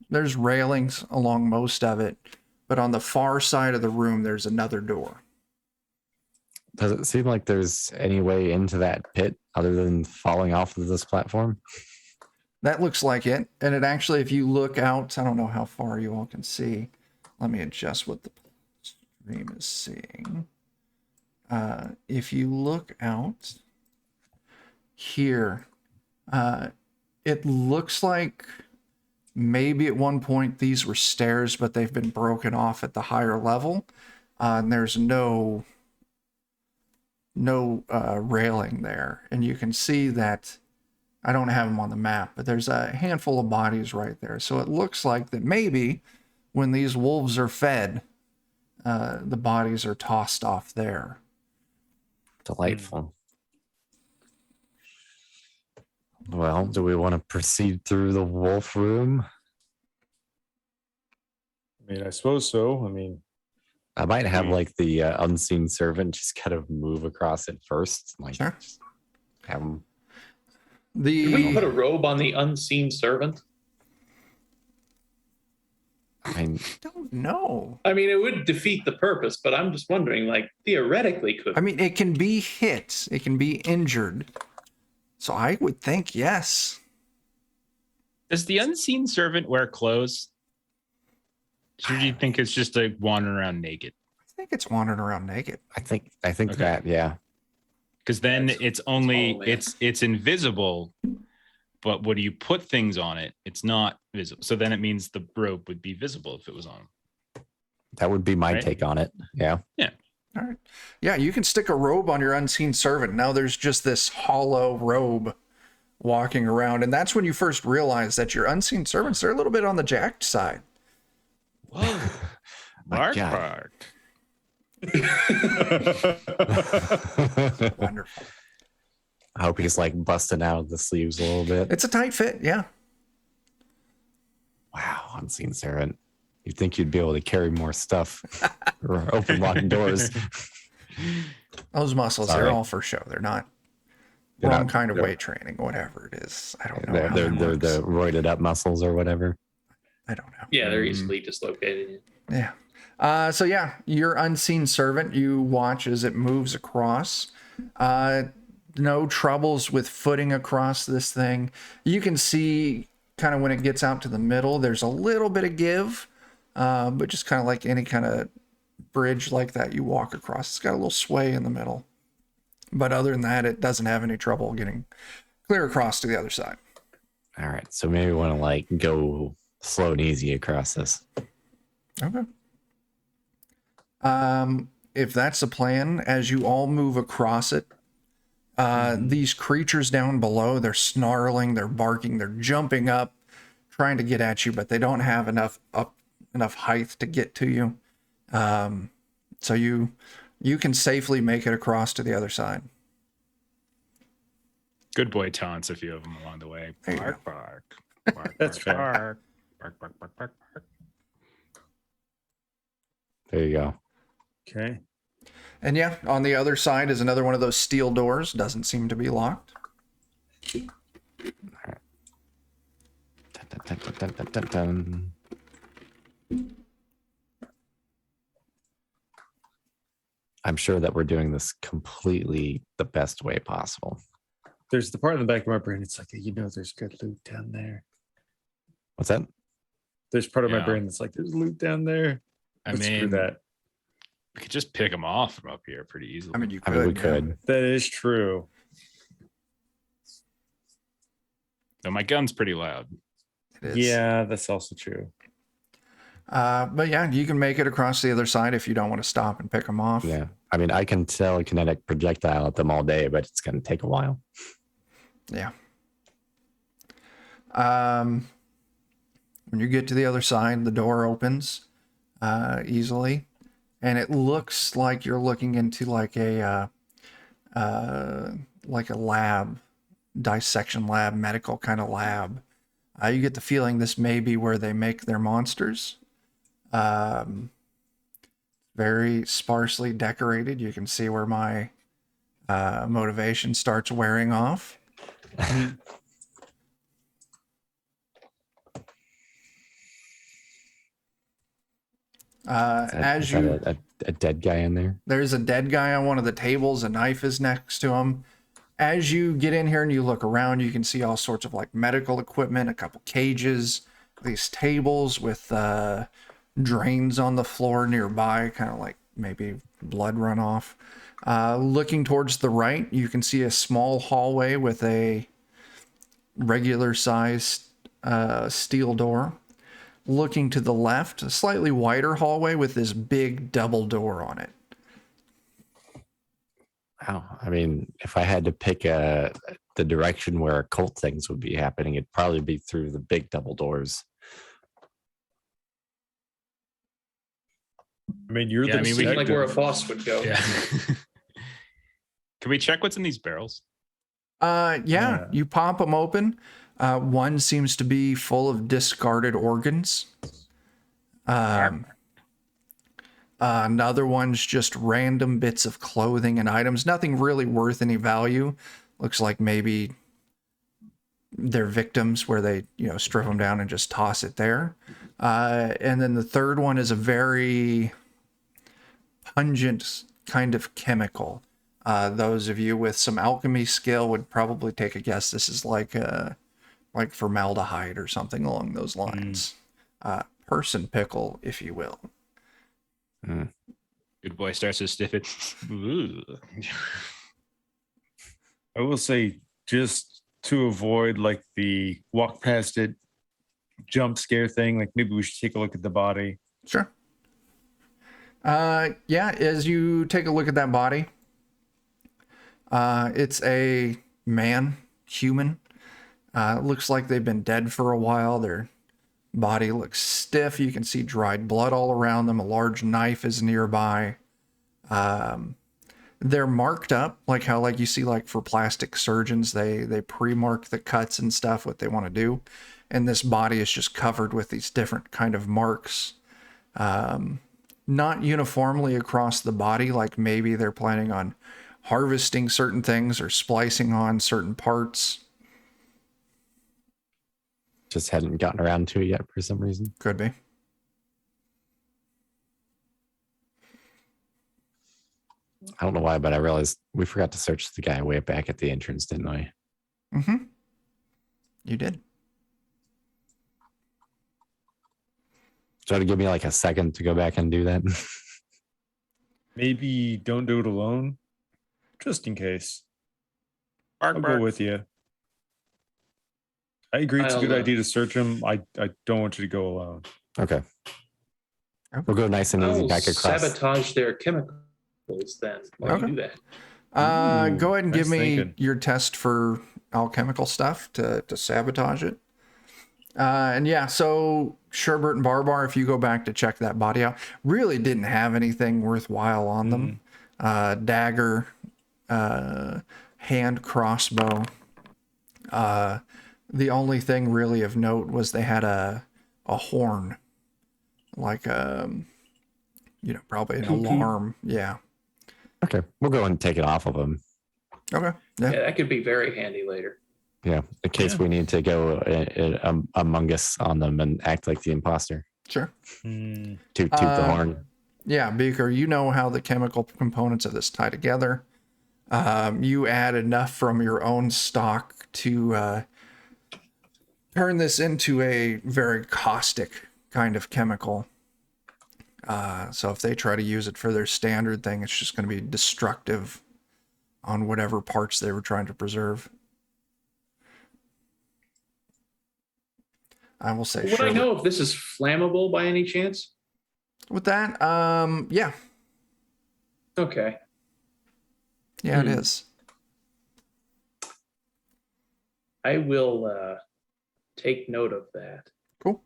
There's railings along most of it, but on the far side of the room there's another door. Does it seem like there's any way into that pit other than falling off of this platform? That looks like it. And it actually, if you look out, I don't know how far you all can see. Let me adjust what the stream is seeing. If you look out here, it looks like maybe at one point these were stairs, but they've been broken off at the higher level. And there's no railing there. And you can see that I don't have them on the map, but there's a handful of bodies right there. So it looks like that maybe when these wolves are fed, the bodies are tossed off there. Delightful. Well, do we want to proceed through the wolf room? I mean, I suppose so. I mean, I might have like the unseen servant just kind of move across it first. Like, Sure. just have him. Did we put a robe on the unseen servant? I mean, Don't know. I mean, it would defeat the purpose, but I'm just wondering, like, theoretically could. I mean, it can be hit. It can be injured. So I would think yes. Does the unseen servant wear clothes? Or do you think it's just like wandering around naked? I think it's wandering around naked. I think Okay. that, yeah. Because then That's- it's only oh, man. it's invisible, but when you put things on it, it's not visible. So then it means the robe would be visible if it was on. That would be my Right? take on it. Yeah. Yeah. All right. Yeah, you can stick a robe on your unseen servant. Now there's just this hollow robe walking around. And that's when you first realize that your unseen servants are a little bit on the jacked side. Whoa. My Bark, God. bark. Wonderful. I hope he's like busting out of the sleeves a little bit. It's a tight fit, yeah. Wow, unseen servant. You'd think you'd be able to carry more stuff or open locked doors. Those muscles, Sorry. they're all for show. They're not They're wrong not- kind of they're- weight training, whatever it is. I don't know. They're, how they're, that they're works. the roided up muscles or whatever. I don't know. Yeah, they're easily dislocated. Yeah. So yeah, your unseen servant, you watch as it moves across. No troubles with footing across this thing. You can see kind of when it gets out to the middle, there's a little bit of give, but just kind of like any kind of bridge like that you walk across. It's got a little sway in the middle. But other than that, it doesn't have any trouble getting clear across to the other side. All right. So maybe we want to like go slow and easy across this. Okay. If that's the plan, as you all move across it, these creatures down below, they're snarling, they're barking, they're jumping up, trying to get at you, but they don't have enough height to get to you. So you can safely make it across to the other side. Good boy taunts a few of them along the way. There you Bark, bark. Bark, That's fair. bark, bark, bark, bark, bark, bark. There you go. Okay. And yeah, on the other side is another one of those steel doors. Doesn't seem to be locked. Dun, dun, dun, dun, dun, dun, dun. I'm sure that we're doing this completely the best way possible. There's the part in the back of my brain. It's like, there's good loot down there. What's that? There's part of my Yeah. brain that's like, there's loot down there. I Let's screw mean, that. we could just pick them off from up here pretty easily. I mean, you I could. mean, we yeah. could. That is true. No, my gun's pretty loud. It is. Yeah, that's also true. But yeah, you can make it across the other side if you don't want to stop and pick them off. Yeah. I mean, I can telekinetic projectile at them all day, but it's going to take a while. Yeah. When you get to the other side, the door opens easily, and it looks like you're looking into like a lab, dissection lab, medical kind of lab. You get the feeling this may be where they make their monsters. Very sparsely decorated. You can see where my motivation starts wearing off. As you, a dead guy in there? there's a dead guy on one of the tables. A knife is next to him. As you get in here and you look around, you can see all sorts of like medical equipment, a couple cages, these tables with drains on the floor nearby, kind of like maybe blood runoff. Looking towards the right, you can see a small hallway with a regular sized steel door. Looking to the left, a slightly wider hallway with this big double door on it. Wow. I mean, if I had to pick the direction where occult things would be happening, it'd probably be through the big double doors. I mean, you're Yeah, the I mean, we can, Like where a detective. boss would go. Yeah. Can we check what's in these barrels? Yeah, you pop them open. One seems to be full of discarded organs. Another one's just random bits of clothing and items. Nothing really worth any value. Looks like maybe they're victims where they, strip them down and just toss it there. And then the third one is a very pungent kind of chemical. Those of you with some alchemy skill would probably take a guess. This is like formaldehyde or something along those lines. Person pickle, if you will. Good boy starts to stiff it. Ooh. I will say, just to avoid like the walk past it jump scare thing, like maybe we should take a look at the body. Sure. Yeah, as you take a look at that body, it's a man, human. It looks like they've been dead for a while. Their body looks stiff. You can see dried blood all around them. A large knife is nearby. They're marked up, like how like you see like for plastic surgeons, they pre-mark the cuts and stuff, what they want to do. And this body is just covered with these different kind of marks. Not uniformly across the body, like maybe they're planning on harvesting certain things or splicing on certain parts. Just hadn't gotten around to it yet for some reason. Could be. I don't know why, but I realized we forgot to search the guy way back at the entrance, didn't we? Mm-hmm. You did. Try to give me like a second to go back and do that. Maybe don't do it alone, just in case. Bark, I'll bark. go with you. I agree it's a good idea to search him. I don't want you to go alone. Okay. We'll go nice and easy I'll back across. sabotage their chemicals then. Why Okay. do you do that? Go ahead and nice give me thinking. your test for alchemical stuff to sabotage it. And yeah, so Sherbert and Barbar, if you go back to check that body out, really didn't have anything worthwhile on them. Dagger, hand crossbow. The only thing really of note was they had a horn, like probably an alarm. Yeah. Okay. We'll go and take it off of him. Okay. Yeah, Yeah. that could be very handy later. Yeah. In case we need to go among us on them and act like the imposter. Sure. Toot the horn. Yeah, Beaker, you know how the chemical components of this tie together. You add enough from your own stock to turn this into a very caustic kind of chemical. So if they try to use it for their standard thing, it's just going to be destructive on whatever parts they were trying to preserve. I will say Would I know if this is flammable by any chance? with that, yeah. Okay. Yeah, it is. I will take note of that. Cool.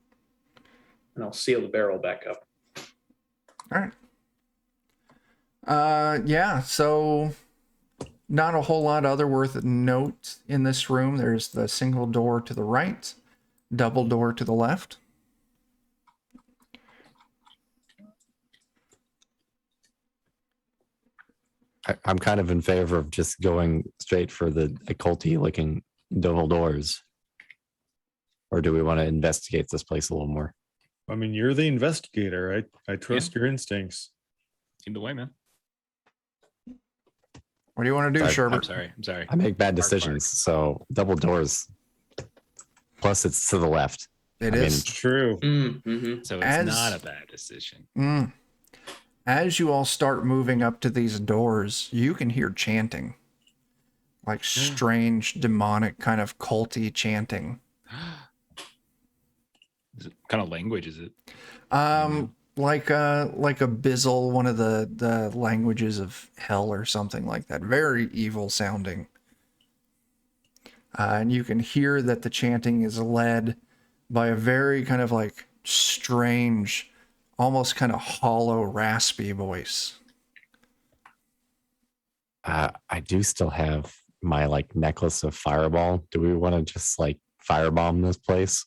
And I'll seal the barrel back up. All right. Yeah, so not a whole lot other worth note in this room. There's the single door to the right, double door to the left. I'm kind of in favor of just going straight for the occulty looking double doors. Or do we want to investigate this place a little more? I mean, you're the investigator. I trust your instincts. Either way, man. What do you want to do, Sorry, Sherbert? I'm sorry. I make bad Bark, decisions, so double doors. Plus, it's to the left. It I is. True. Mm-hmm. So it's As- not a bad decision. As you all start moving up to these doors, you can hear chanting. Like strange, demonic, kind of culty chanting. What kind of language is it? Like a Bizzle, one of the languages of hell or something like that. Very evil sounding. And you can hear that the chanting is led by a very kind of like strange, almost kind of hollow, raspy voice. I do still have my like necklace of fireball. Do we want to just like firebomb this place?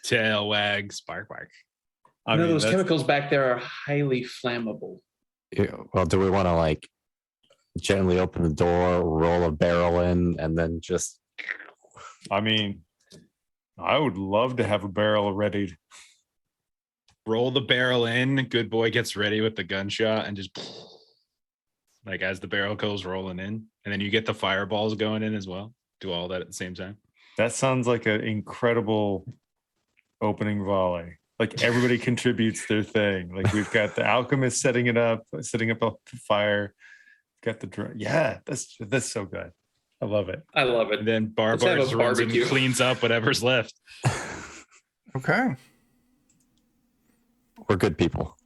Tail wag, spark bark. I mean, those that's- chemicals back there are highly flammable. Yeah, well, do we want to like gently open the door, roll a barrel in, and then just I mean, I would love to have a barrel ready. Roll the barrel in. Good boy gets ready with the gunshot and just like as the barrel goes rolling in, and then you get the fireballs going in as well. Do all that at the same time. That sounds like an incredible opening volley. Like everybody contributes their thing. Like we've got the alchemist setting up a fire. Got the yeah, that's so good. I love it. I love it. And then Let's have a Barbar runs and barbecue. cleans up whatever's left. Okay. We're good people.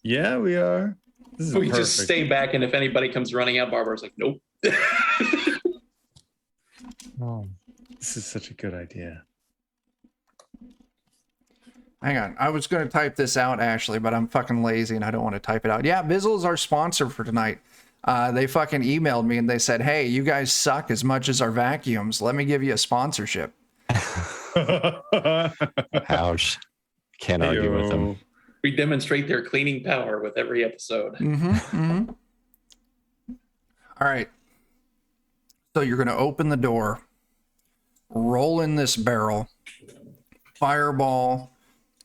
Yeah, we are. This is We perfect. just stay back, and if anybody comes running out, Barbar's like, nope. Oh. This is such a good idea. Hang on. I was going to type this out, Ashley, but I'm fucking lazy and I don't want to type it out. Yeah, Bizzle is our sponsor for tonight. They fucking emailed me and they said, hey, you guys suck as much as our vacuums. Let me give you a sponsorship. Ouch. Can't argue with them. We demonstrate their cleaning power with every episode. All right. So you're going to open the door, roll in this barrel, fireball,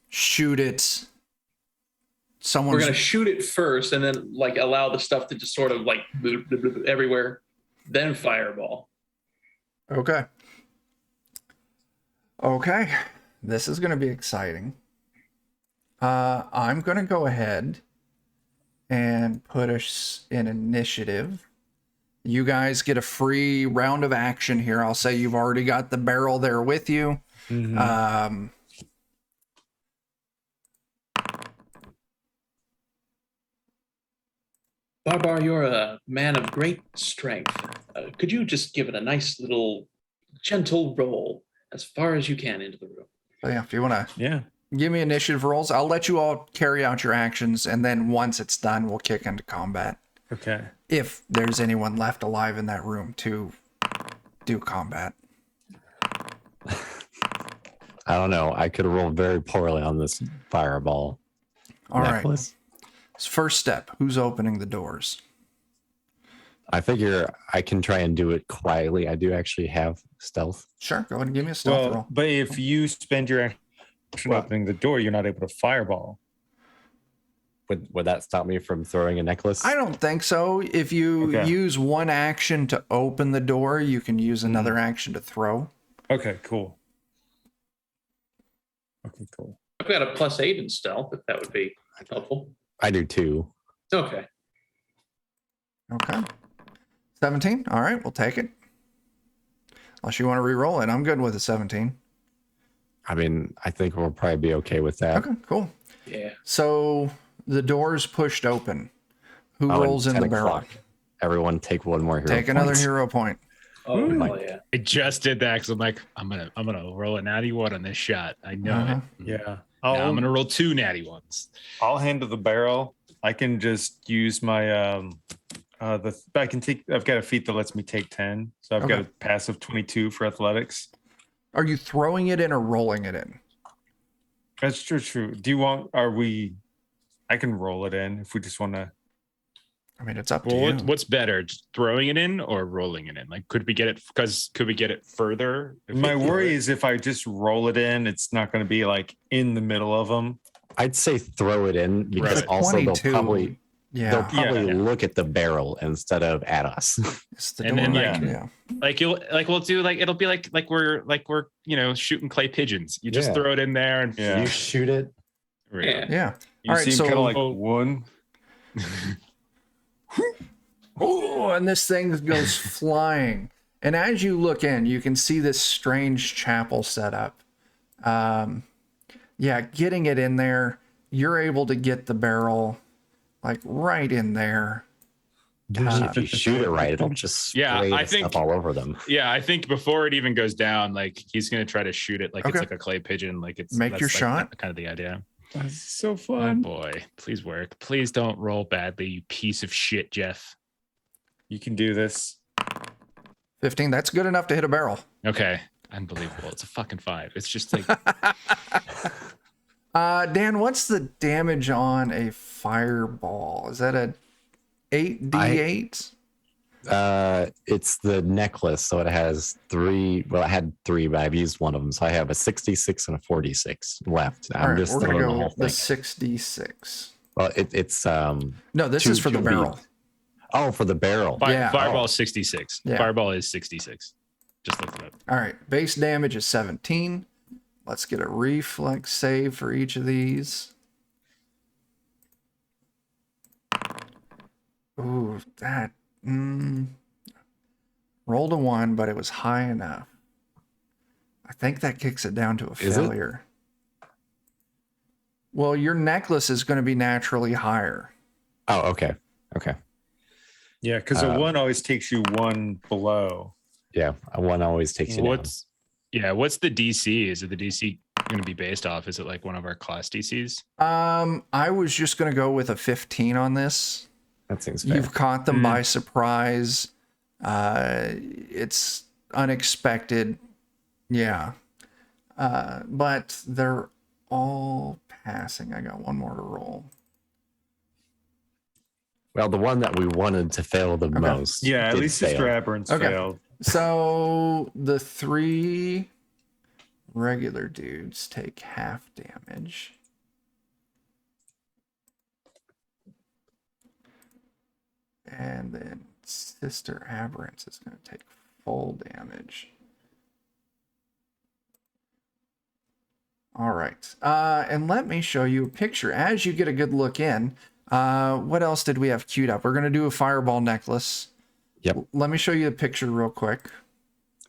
shoot it. We're gonna shoot it first, and then like allow the stuff to just sort of like bloop, bloop, bloop, everywhere. Then fireball. Okay. Okay. This is gonna be exciting. I'm gonna go ahead and put us in initiative. You guys get a free round of action here. I'll say you've already got the barrel there with you. Barbar, you're a man of great strength. Could you just give it a nice little gentle roll as far as you can into the room? So yeah, if you want to Yeah. give me initiative rolls, I'll let you all carry out your actions, and then once it's done, we'll kick into combat. Okay. If there's anyone left alive in that room to do combat. I don't know. I could roll very poorly on this fireball All right. necklace. First step, who's opening the doors? I figure I can try and do it quietly. I do actually have stealth. Sure, go ahead and give me a stealth roll. But if you spend your action opening the door, you're not able to fireball. Would that stop me from throwing a necklace? I don't think so. If you Okay. use one action to open the door, you can use another action to throw. Okay, cool. Okay, cool. I've got a +8 in stealth, if that would be helpful. I do too. Okay. Okay. 17. All right, we'll take it. Unless you want to re-roll it. I'm good with a 17. I mean, I think we'll probably be okay with that. Okay, cool. Yeah. So the door's pushed open. Who Oh, and rolls in 10 the barrel? o'clock. Everyone take one more hero Take another point. hero point. Oh, Ooh. hell yeah. I just did that because I'm like, I'm gonna roll a natty one on this shot. I know it. Yeah. Now I'm gonna roll 2 natty ones. I'll handle the barrel. I can just use my I've got a feat that lets me take 10. So I've got a Okay. passive 22 for athletics. Are you throwing it in or rolling it in? That's true. I can roll it in if we just want to. I mean, it's up to Well, you. what's better, just throwing it in or rolling it in? Like, could we get it further? if My we threw worry it? is if I just roll it in, it's not going to be like in the middle of them. I'd say throw it in because Right. also 22. they'll probably Yeah. Yeah. look at the barrel instead of at us. It's the And door. then, like- yeah. like we'll do it'll be like we're shooting clay pipigeons. You just Yeah. throw it in there and Yeah. You shoot it. Yeah. Yeah. You All right, seem so- kind of like one. Oh, and this thing goes flying. And as you look in, you can see this strange chapel set up. Yeah, getting it in there, you're able to get the barrel like right in there. If you shoot it right, it'll just spray Yeah, I the think- stuff all over them. Yeah, I think before it even goes down, like he's gonna try to shoot it like Okay. it's like a clay pigeon. Like it's Make that's your like shot. Kind of the idea. That's so Oh fun. boy, please work. Please don't roll badly, you piece of shit, Jeff. You can do this. 15, that's good enough to hit a barrel. Okay, unbelievable. It's a fucking 5. It's just like Dan, what's the damage on a fireball? Is that a 8d8? It's the necklace, so it has 3. Well, I had 3, but I've used one of them, so I have a 66 and a 46 left. All I'm right, just we're gonna throwing the go whole the thing. 6d6. Well, it's No, this Two- is for the two barrel. beats. Oh, for the barrel. Yeah. Fireball is 66. Yeah. Fireball is 66. Just look it up. All right, base damage is 17. Let's get a reflex save for each of these. Ooh, that. Roll Rolled a 1, but it was high enough. I think that kicks it down to a Is it? failure. Well, your necklace is going to be naturally higher. Oh, okay. Okay. Yeah, because a 1 always takes you 1 below. Yeah, a 1 always takes you What's the DC? Is it the DC going to be based off? Is it like one of our class DCs? I was just going to go with a 15 on this. down. That seems fair. You've caught them by surprise. It's unexpected. Yeah. But they're all passing. I got one more to roll. Well, the one that we wanted to fail the most. Yeah, at did least fail. Sister Aberrant's Okay. failed. So the 3 regular dudes take half damage. And then Sister Aberrant is going to take full damage. All right. And let me show you a picture. As you get a good look in, what else did we have queued up? We're going to do a fireball necklace. Yep. Let me show you a picture real quick.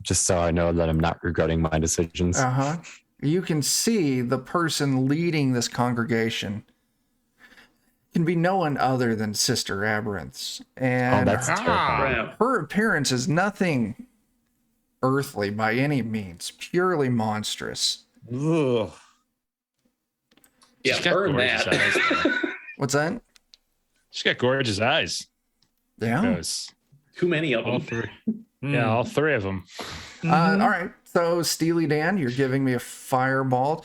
Just so I know that I'm not regretting my decisions. Uh-huh. You can see the person leading this congregation can be no one other than Sister Aberrant. And that's terrifying. Crap. her appearance is nothing earthly by any means, purely monstrous. Ugh. Yeah, She's got burn gorgeous that. eyes. What's that? She's got gorgeous eyes. Yeah. Those. Too many of All them. 3. Yeah, all 3 of them. All right. So, Steely Dan, you're giving me a fireball.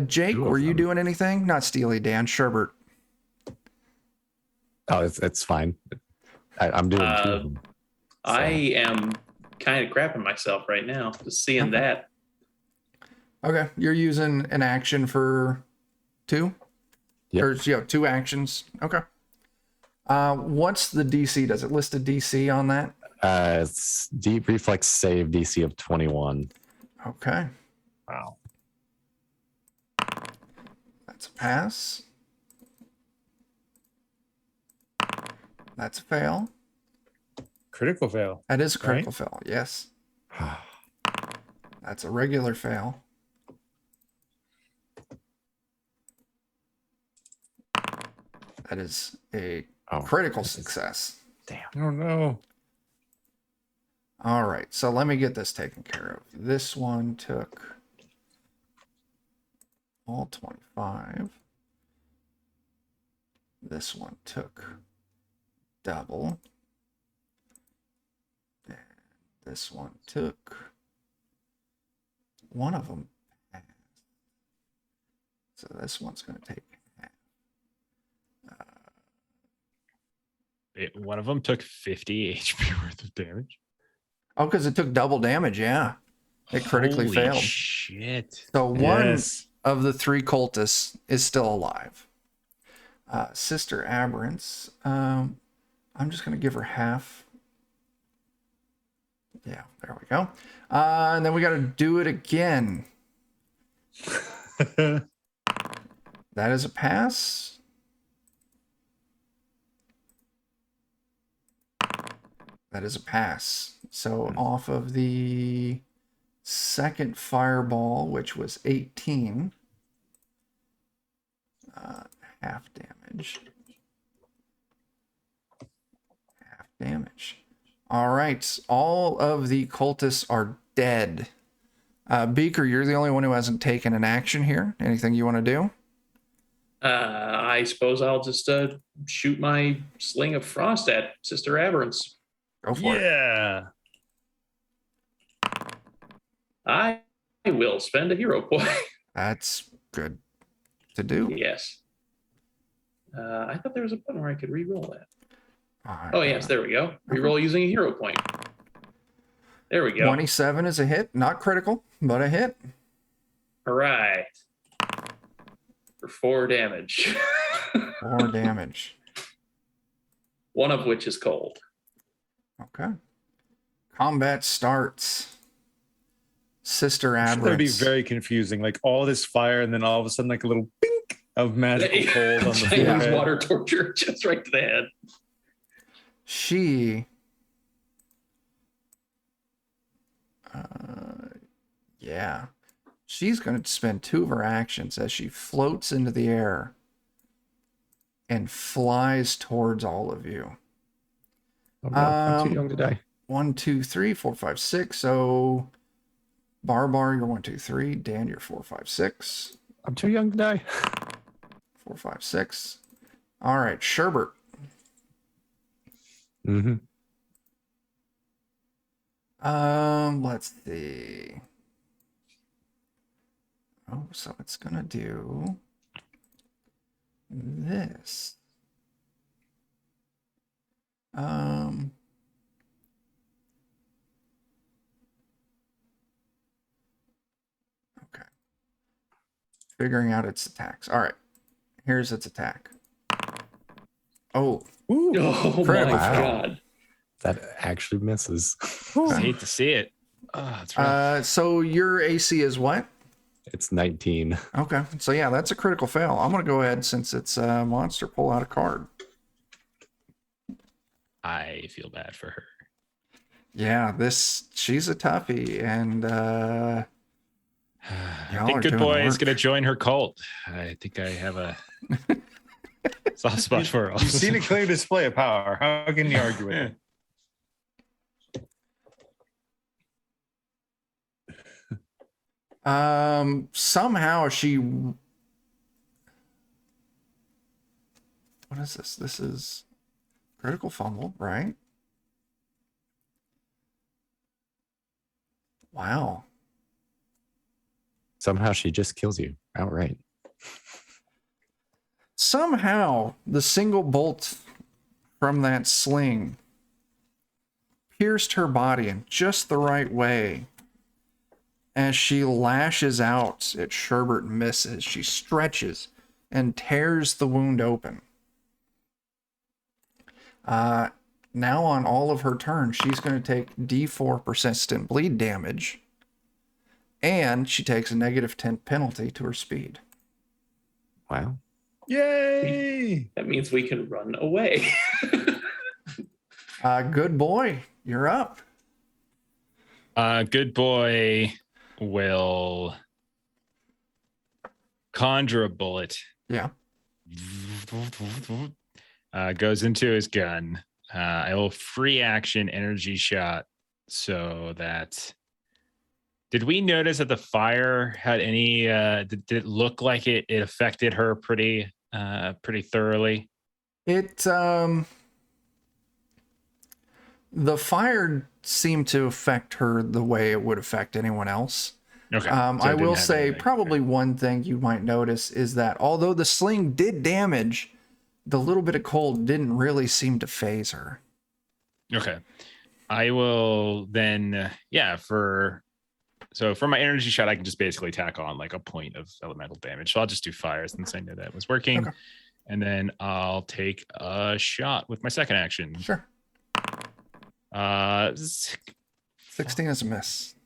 Jake, 2 of were you them. doing anything? Not Steely Dan, Sherbert. Oh, it's fine. I'm doing 2 of them. I am kind of crapping myself right now just seeing Okay. that. Okay. You're using an action for 2? Yep. Or, 2 actions. Okay. What's the DC? Does it list a DC on that? It's deep reflex save DC of 21. Okay. Wow. That's a pass. That's a fail. Critical fail. That is a critical fail. Yes. That's a regular fail. That is a critical success. Oh no. All right. So let me get this taken care of. This one took all 25. This one took double. And this one took one of them. So this one's going to take half. One of them took 50 HP worth of damage. Oh, because it took double damage. Yeah. It critically Holy failed. Shit. So one Yes. of the 3 cultists is still alive. Sister Aberrant, I'm just going to give her half. Yeah, there we go. And then we got to do it again. That is a pass. That is a pass. So off of the second fireball, which was 18, half damage. Half damage. All right. All of the cultists are dead. Beaker, you're the only one who hasn't taken an action here. Anything you want to do? I suppose I'll just shoot my sling of frost at Sister Aberrant's. Go for it. Yeah. I will spend a hero point. That's good to do. Yes. I thought there was a button where I could re-roll that. All right. Oh, yes, there we go. Re-roll using a hero point. There we go. 27 is a hit. Not critical, but a hit. All right. For 4 damage. 4 damage. One of which is cold. Okay. Combat starts. Sister That would be Aberrant. very confusing. Like all this fire, and then all of a sudden, like a little pink of magical cold on the Chinese forehead. water torture just right to the head. She Yeah. She's going to spend 2 of her actions as she floats into the air and flies towards all of you. Oh, no, I'm too young to die. 1, 2, 3, 4, 5, 6. So, Barbar, you're 1, 2, 3. Dan, you're 4, 5, 6. I'm too young to die. 4, 5, 6. All right, Sherbert. Mm-hmm. Let's see. Oh, so it's gonna do this. Okay. Figuring out its attacks. All right. Here's its attack. Oh, Oh Critical my fail. god. That actually misses. I hate to see it. Oh, that's right. so your AC is what? It's 19. Okay. So yeah, that's a critical fail. I'm gonna go ahead, since it's a monster, pull out a card. I feel bad for her. Yeah, she's a toughie, and I y'all think are Good doing Boy the is work. going to join her cult. I think I have a soft spot for her. You've seen a clear display of power. How can you argue with it? Somehow she. What is this? This is critical fumble, right? Wow. Somehow she just kills you outright. Somehow the single bolt from that sling pierced her body in just the right way. As she lashes out at Sherbert and misses, she stretches and tears the wound open. Now on all of her turns, she's going to take D4 persistent bleed damage, and she takes a -10 penalty to her speed. Wow. Yay! That means we can run away. Good Boy, you're up. Good Boy will conjure a bullet. Yeah. Goes into his gun. I will free action energy shot so that. Did we notice that the fire had any? Did it look like it affected her pretty thoroughly? The fire seemed to affect her the way it would affect anyone else. Okay. I will say probably one thing you might notice is that although the sling did damage, the little bit of cold didn't really seem to phase her. Okay. I will then, for my energy shot, I can just basically tack on like a point of elemental damage. So I'll just do fire since I know that was working. Okay. And then I'll take a shot with my second action. Sure. 16 is a miss.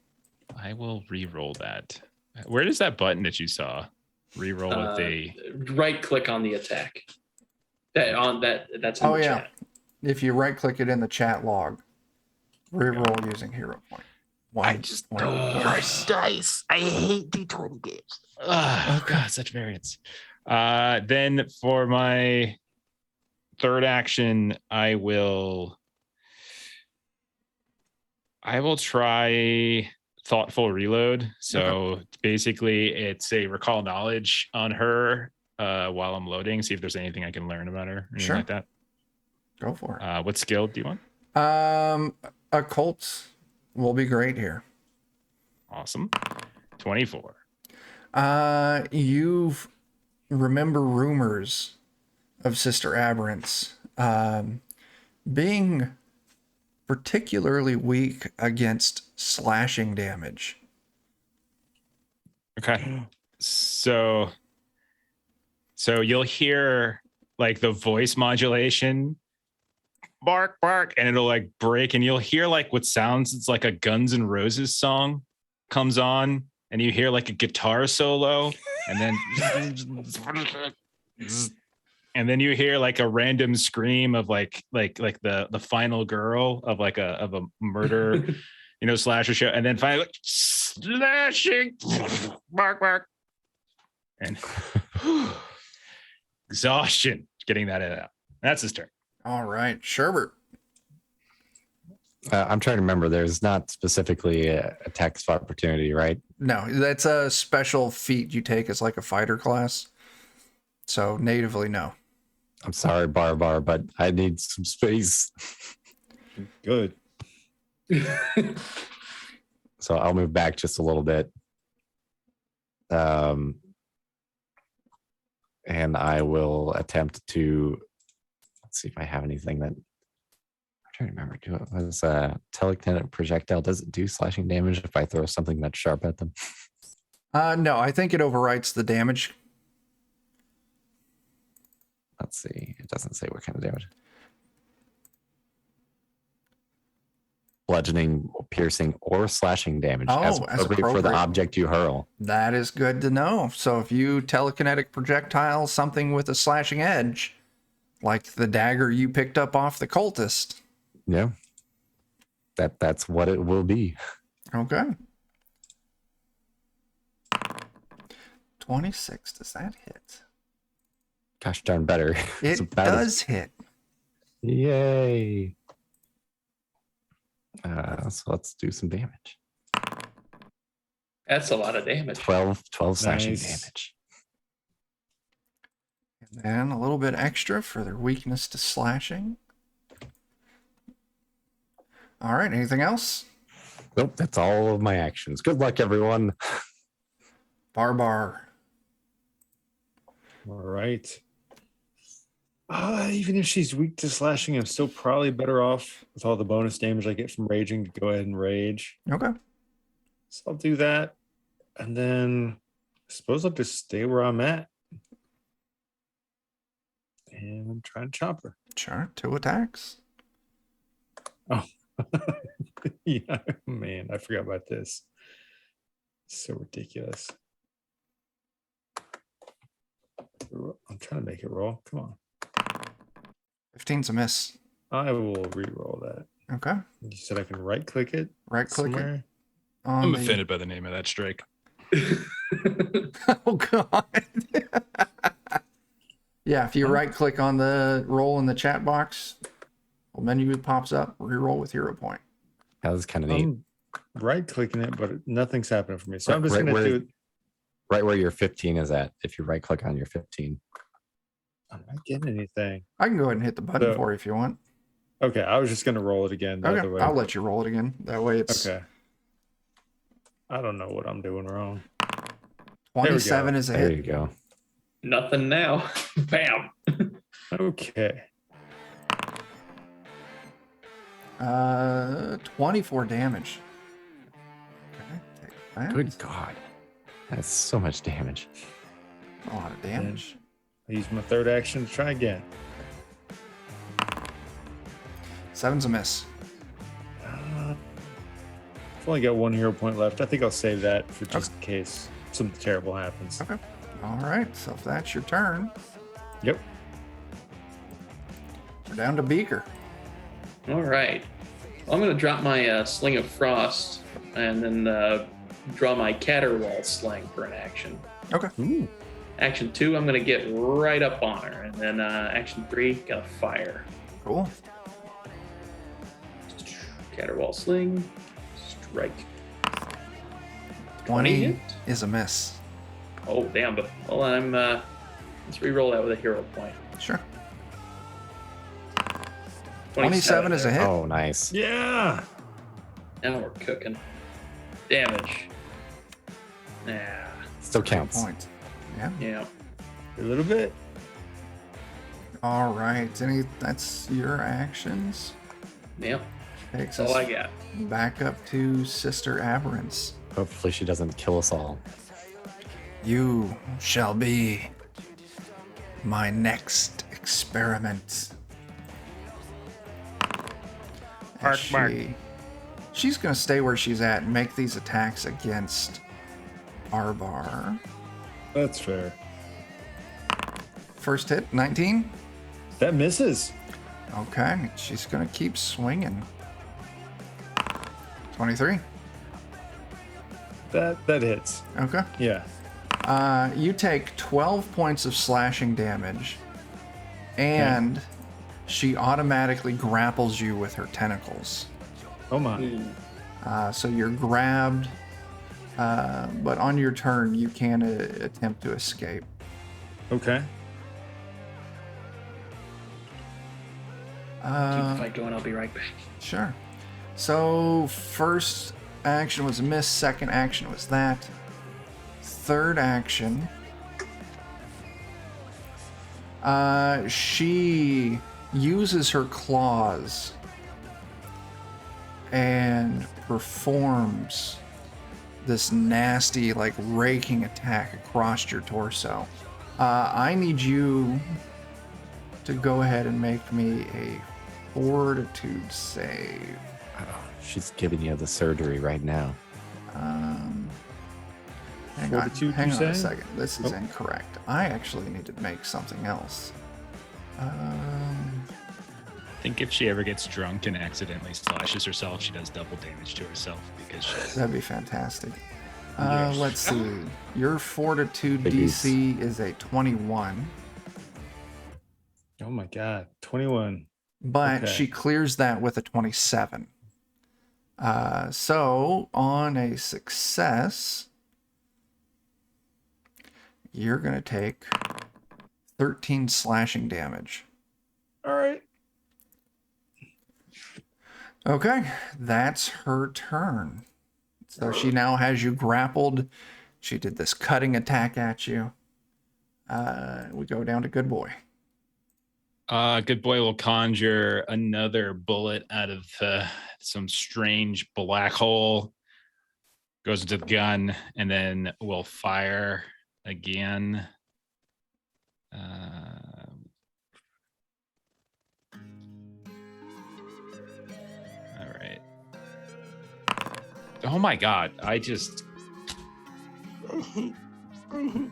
I will re-roll that. Where is that button that you saw? Re-roll with the right click on the attack. That's in the chat. If you right click it in the chat log, re-roll using hero point. Dice. I hate D20 games. Oh god, such variance. Then for my third action, I will try thoughtful reload. So basically it's a recall knowledge on her while I'm loading, see if there's anything I can learn about her or anything like that. Go for it. What skill do you want? Occult will be great here. Awesome. 24. You remember rumors of Sister Abhorrent's being particularly weak against slashing damage. Okay. So you'll hear like the voice modulation bark, and it'll like break, and you'll hear like what sounds it's like a Guns N' Roses song comes on, and you hear like a guitar solo, and then you hear like a random scream of like the final girl of like a murder, slasher show, and then finally slashing. Bark, bark. And exhaustion. Getting that out. That's his turn. All right, Sherbert. I'm trying to remember. There's not specifically a attack of opportunity, right? No, that's a special feat you take as like a fighter class. So natively, no. I'm sorry, Barbar, but I need some space. Good. So I'll move back just a little bit. And I will attempt to, let's see if I have anything that, I'm trying to remember. Do it was a telekinetic projectile. Does it do slashing damage if I throw something that's sharp at them? No, I think it overwrites the damage. Let's see. It doesn't say what kind of damage. Bludgeoning, piercing, or slashing damage as appropriate for the object you hurl. That is good to know. So if you telekinetic projectile something with a slashing edge, like the dagger you picked up off the cultist. Yeah. That's what it will be. Okay. 26. Does that hit? Gosh darn better. It does hit. Yay. So let's do some damage. That's a lot of damage. 12 slashing Nice. damage. And then a little bit extra for their weakness to slashing. All right, anything else? Nope, that's all of my actions. Good luck, everyone. Barbar. All right. Even if she's weak to slashing, I'm still probably better off with all the bonus damage I get from raging to go ahead and rage. Okay. So I'll do that. And then I suppose I'll just stay where I'm at. And I'm trying to chop her. Sure. 2 attacks. Oh, yeah, man, I forgot about this. So ridiculous. I'm trying to make it roll. Come on. 15's a miss. I will re-roll that. Okay. You said I can right-click it. Right click it. somewhere? I'm offended by the name of that strike. Oh, God. Yeah, if you right click on the roll in the chat box, a menu pops up, reroll with hero point. That was kind of neat. I'm right-clicking it, but nothing's happening for me. So I'm just Right going to where- do it. Right where your 15 is at. If you right click on your 15. I'm not getting anything. I can go ahead and hit the button So- for you if you want. Okay, I was just going to roll it again the other Okay, way. I'll let you roll it again. That way it's Okay. I don't know what I'm doing wrong. 27 is a There you hit. go. Nothing now. Bam. Okay. 24 damage. Okay, take that. Good God. That's so much damage. A lot of damage. I use my third action to try again. 7's a miss. I've only got 1 hero point left. I think I'll save that for just in case something terrible happens. Okay. All right. So if that's your turn, Yep. we're down to Beaker. All right. Well, I'm going to drop my Sling of Frost and then draw my Caterwall Sling for an action. Okay. Ooh. Action 2, I'm going to get right up on her. And then action 3, got to fire. Cool. Caterwall Sling. Strike. 20 hit? is a miss. Oh, damn. But well, let's re-roll that with a hero point. Sure. 27 is a there. hit. Oh, nice. Yeah. Now we're cooking. Damage. Nah. Still counts. Point. Yeah. Yeah. A little bit. All right. That's your actions. Yeah. Takes That's all us I got. back up to Sister Abhorrence. Hopefully she doesn't kill us all. You shall be my next experiment. As Bark, bark. She's going to stay where she's at and make these attacks against Arbar. That's fair. First hit, 19. That misses. Okay, she's going to keep swinging. 23. That hits. Okay. Yeah. You take 12 points of slashing damage, and she automatically grapples you with her tentacles. Oh my. So you're grabbed, but on your turn, you can attempt to escape. Okay. Keep the fight going. I'll be right back. Sure. So first action was a miss. Second action was that. Third action. She uses her claws and performs this nasty, like, raking attack across your torso. I need you to go ahead and make me a fortitude save. She's giving you the surgery right now. Hang Fortitude, on you a say? second. This is incorrect. I actually need to make something else. I think if she ever gets drunk and accidentally slashes herself, she does double damage to herself because she's That'd be fantastic. Yes. Let's see. Your fortitude Biggies. DC is a 21, Oh my god. 21. but Okay. she clears that with a 27. So on a success, you're going to take 13 slashing damage. All right. Okay, that's her turn. So she now has you grappled. She did this cutting attack at you. We go down to Good Boy. Good Boy will conjure another bullet out of some strange black hole, goes into the gun, and then will fire again. All right. Oh my god, I just I hate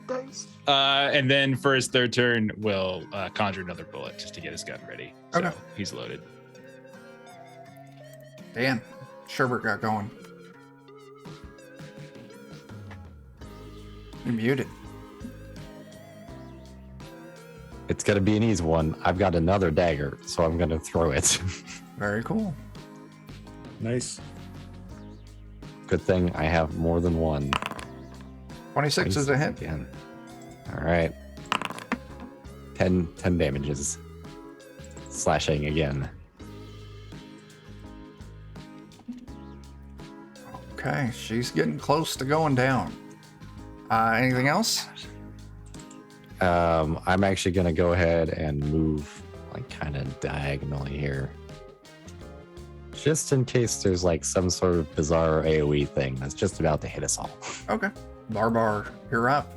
dice. and then for his third turn will conjure another bullet just to get his gun ready. So Okay. he's loaded. Dan, Sherbert got going. You're muted. It's gonna be an easy one. I've got another dagger, so I'm gonna throw it. Very cool. Nice. Good thing I have more than one. 26 is a hit. Again. All right. 10 damages. Slashing again. Okay, she's getting close to going down. Anything else? I'm actually gonna go ahead and move like kind of diagonally here. Just in case there's like some sort of bizarre AoE thing that's just about to hit us all. Okay. Barbar, you're up.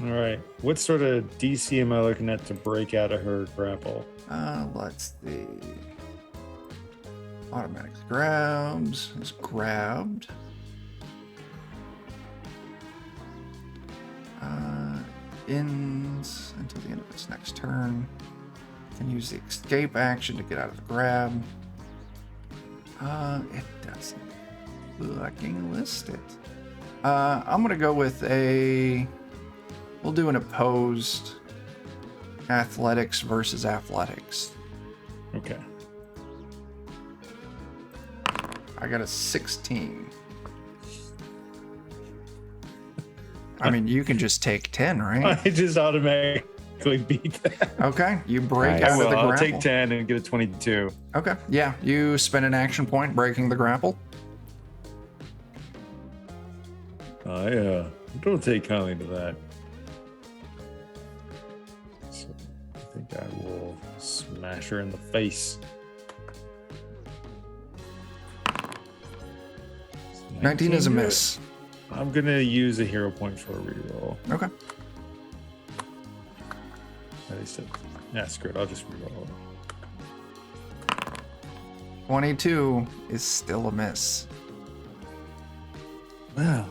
All right. What sort of DC am I looking at to break out of her grapple? Let's see. Automatic grabs is grabbed. Ends until the end of its next turn. Can use the escape action to get out of the grab. It doesn't fucking list it. I'm gonna go with we'll do an opposed athletics versus athletics. Okay. I got a 16. I mean, you can just take 10, right? I just automatically beat that. Okay, you break Nice. out of the I'll grapple. take 10 and get a 22. Okay, yeah, you spend an action point breaking the grapple. I don't take kindly to that. So I think I will smash her in the face. 19 is a good. miss. I'm gonna use a hero point for a reroll. Okay. At least screw it. I'll just reroll. 22 is still a miss. Well,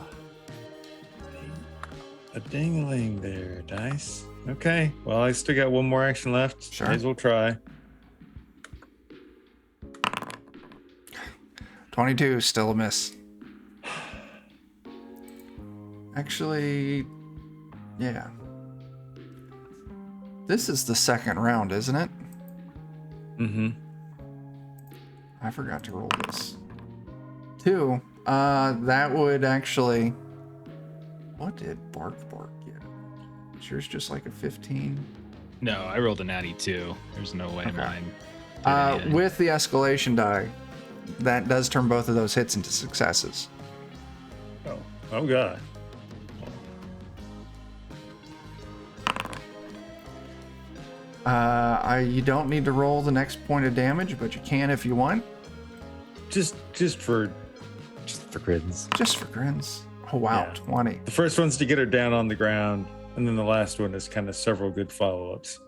a dingling there, dice. Okay. Well, I still got one more action left. Sure. Might as well try. 22 still a miss. Actually, yeah. This is the second round, isn't it? Mm-hmm. I forgot to roll this. 2. That would actually... What did Bark get? Is yours just like a 15? No, I rolled a natty 2. There's no way Okay. mine did anything. With the escalation die, that does turn both of those hits into successes. Oh God. You don't need to roll the next point of damage, but you can if you want. Just for grins. Just for grins. Oh wow, Yeah. 20. the first one's to get her down on the ground, and then the last one is kind of several good follow-ups.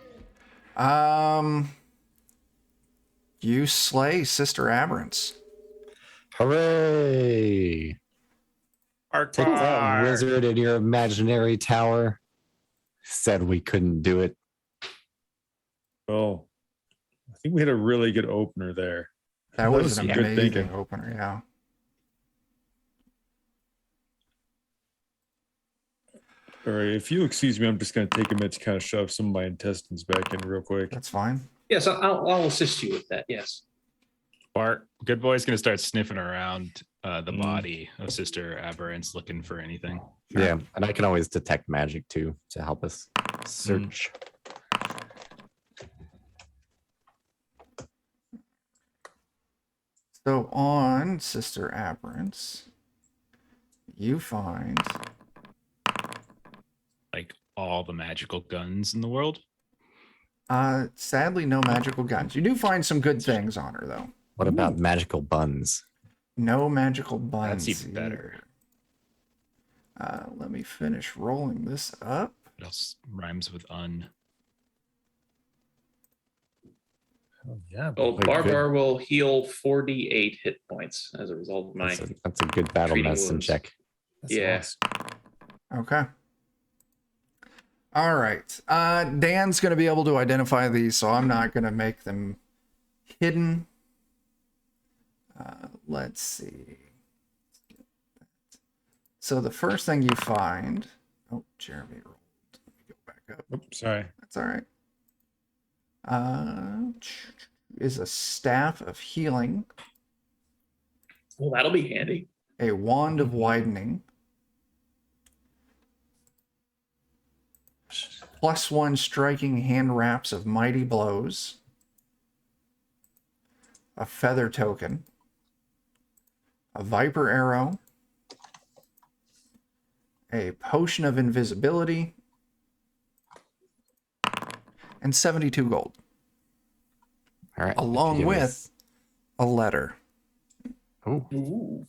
You slay Sister Aberrants. Hooray! Take that, wizard in your imaginary tower. Said we couldn't do it. Well, I think we had a really good opener there. That was some an good amazing thinking. opener, yeah. All right, if you'll excuse me, I'm just going to take a minute to kind of shove some of my intestines back in real quick. That's fine. Yes, I'll assist you with that. Yes. Bart, good boy's gonna start sniffing around the body of Sister Aberrant's, looking for anything. Yeah, and I can always detect magic too to help us search. So on Sister Aberrants, you find Like all the magical guns in the world. sadly no magical guns. You do find some good things on her though. What about magical buns? No magical buns. That's even better. Let me finish rolling this up. What else rhymes with un? Oh, yeah. Well, Wait, Barbar will heal 48 hit points as a result of my. That's a good battle treating medicine wounds. check. That's Yeah. awesome. Okay. All right. Dan's going to be able to identify these, so I'm not going to make them hidden. Let's see. So the first thing you find... Oh, Jeremy rolled. Let me go back up. Oops, sorry. That's all right. Is a staff of healing, Well, that'll be handy. a wand of widening, +1 striking hand wraps of mighty blows, a feather token, a viper arrow, a potion of invisibility, and 72 gold, All right. along give with us- a letter. Oh, Ooh.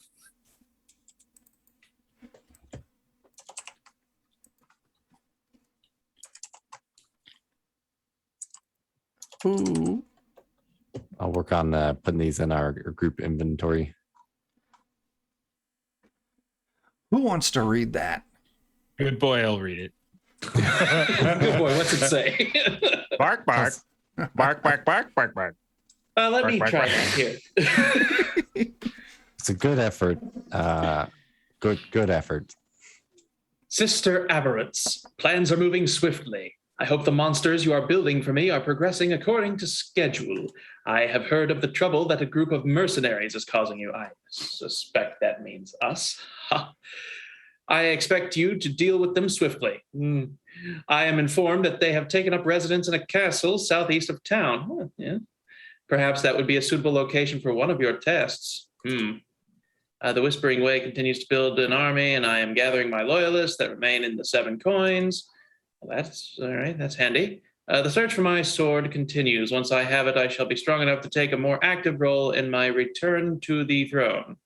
Who I'll work on putting these in our group inventory. wants to read that? Good boy, I'll read it. Good boy. What's it say? Bark, bark. Bark, bark, bark, bark, bark. Let me Bark, try bark, that here. It's a good effort. Good effort. Sister Aberrants, plans are moving swiftly. I hope the monsters you are building for me are progressing according to schedule. I have heard of the trouble that a group of mercenaries is causing you. I suspect that means us. Ha. I expect you to deal with them swiftly. I am informed that they have taken up residence in a castle southeast of town. Huh, yeah. Perhaps that would be a suitable location for one of your tests. The Whispering Way continues to build an army, and I am gathering my loyalists that remain in the 7 coins. Well, that's all right. That's handy. The search for my sword continues. Once I have it, I shall be strong enough to take a more active role in my return to the throne.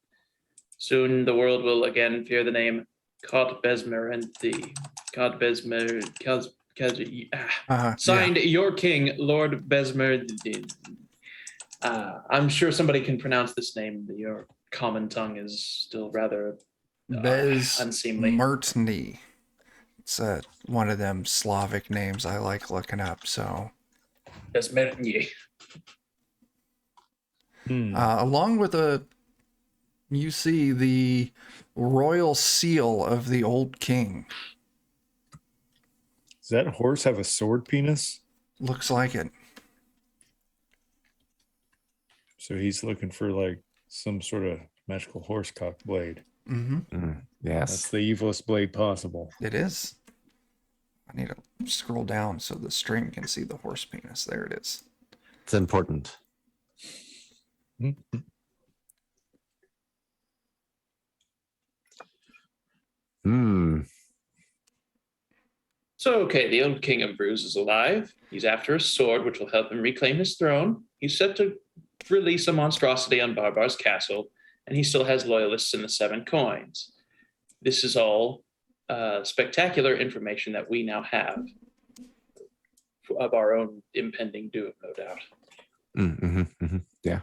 Soon the world will again fear the name Cod Besmer and the Cod Besmer. Signed, your king, Lord Besmer. I'm sure somebody can pronounce this name. Your common tongue is still rather unseemly. Mertny. It's one of them Slavic names I like looking up. So, Besmerny. along with a you see the royal seal of the old king. Does that horse have a sword penis? Looks like it. So he's looking for like some sort of magical horse cock blade. Mm-hmm. Yes. That's the evilest blade possible. It is. I need to scroll down so the stream can see the horse penis. There it is. It's important. Hmm. So, okay, the old king of Vruz is alive. He's after a sword, which will help him reclaim his throne. He's set to release a monstrosity on Barbar's castle, and he still has loyalists in the Seven Coins. This is all spectacular information that we now have of our own impending doom, no doubt. Yeah.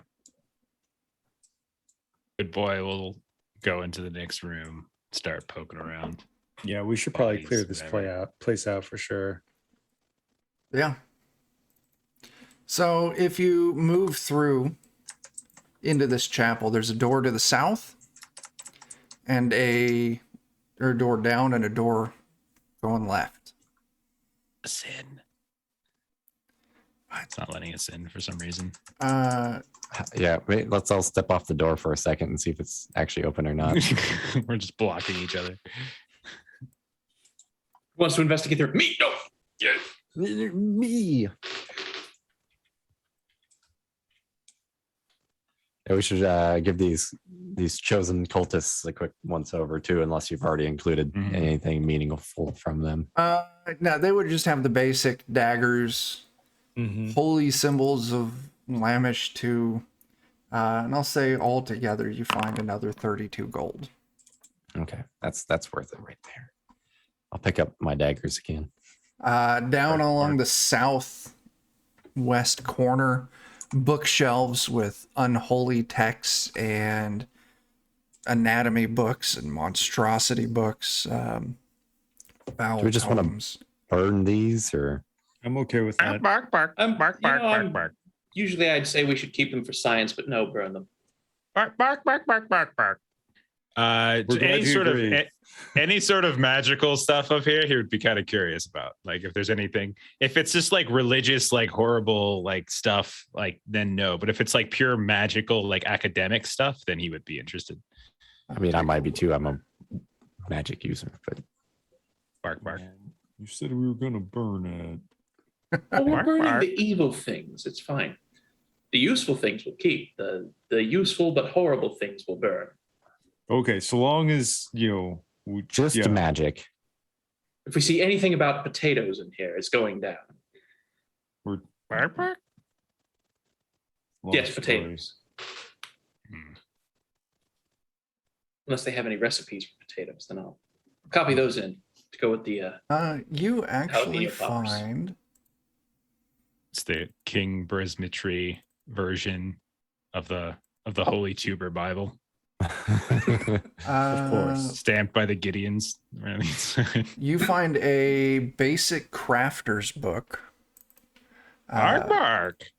Good boy will go into the next room, start poking around. Yeah, we should probably Bodies, clear this whatever. place out for sure. Yeah. So if you move through into this chapel, there's a door to the south and a door down and a door going left. A sin. It's not letting us in for some reason. Yeah. Wait, let's all step off the door for a second and see if it's actually open or not. We're just blocking each other. Who wants to investigate there? Me? No. Yeah. Me. Yeah, we should give these chosen cultists a quick once over too, unless you've already included anything meaningful from them. No, they would just have the basic daggers, holy symbols of Lamish 2, and I'll say altogether you find another 32 gold. Okay, that's worth it right there. I'll pick up my daggers again. Down along the southwest corner, bookshelves with unholy texts and anatomy books and monstrosity books. Foul Do we just want tomes. to burn these, or I'm okay with that. Bark, bark, bark, bark, bark, bark. Usually I'd say we should keep them for science, but no, burn them. Bark, bark, bark, bark, bark, bark. We're glad Any you sort agree. of any sort of magical stuff up here, he would be kind of curious about. Like if there's anything, if it's just like religious, like horrible, like stuff, like then no. But if it's like pure magical, like academic stuff, then he would be interested. I mean, I might be too. I'm a magic user, but Bark, bark. You said we were gonna burn it. Well, we're Bark, burning bark. the evil things. It's fine. The useful things will keep. The useful but horrible things will burn. Okay, so long as we just magic. If we see anything about potatoes in here, it's going down. We're Bark, bark. long Yes, story. potatoes. Unless they have any recipes for potatoes, then I'll copy those in to go with the. You actually Jalapeno poppers. find It's the King Brismitry version of the Holy Tuber Bible, Of course. stamped by the Gideons. you find a basic crafter's book. Bark, bark.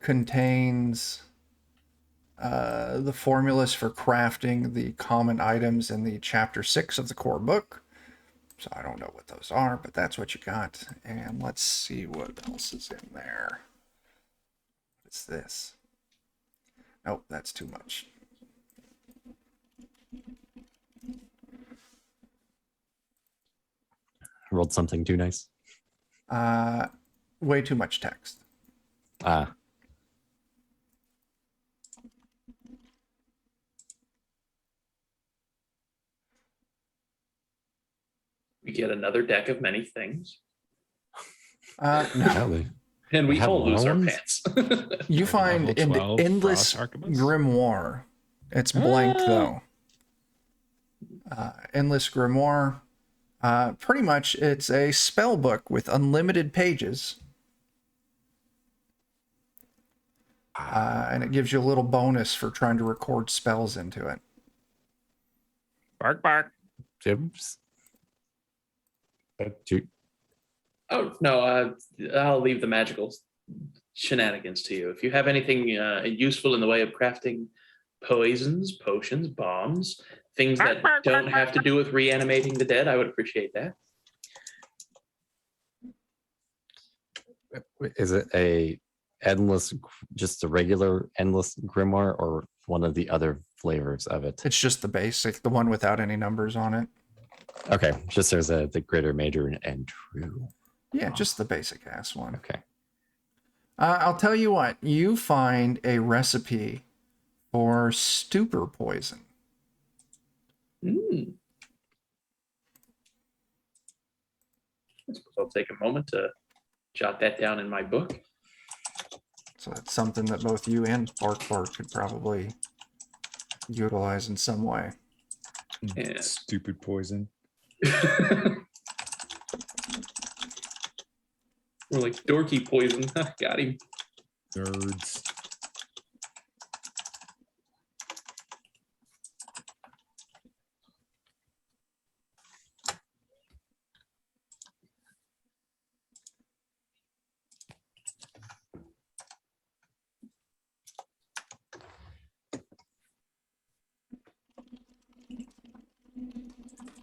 Contains the formulas for crafting the common items in the chapter 6 of the core book. So I don't know what those are, but that's what you got. And let's see what else is in there. What's this? Nope, that's too much. Rolled something too nice. Way too much text. We get another deck of many things, No. Really? and we Have all lose our loans? pants. You find Level an 12 endless Frost Arquebus? grimoire. It's blank though. Endless grimoire. Pretty much, it's a spell book with unlimited pages, and it gives you a little bonus for trying to record spells into it. Bark, bark. Jibs. Oh no, I'll leave the magical shenanigans to you. If you have anything useful in the way of crafting poisons, potions, bombs, things that don't have to do with reanimating the dead, I would appreciate that. Is it just a regular endless grimoire, or one of the other flavors of it? It's just the basic, the one without any numbers on it. Okay, just there's the greater, major, and true. Yeah, just the basic ass one. Okay. I'll tell you what, you find a recipe for stupor poison. I'll take a moment to jot that down in my book. So it's something that both you and Bark could probably utilize in some way. Yeah. Stupid poison. More like dorky poison. Got him. Nerds.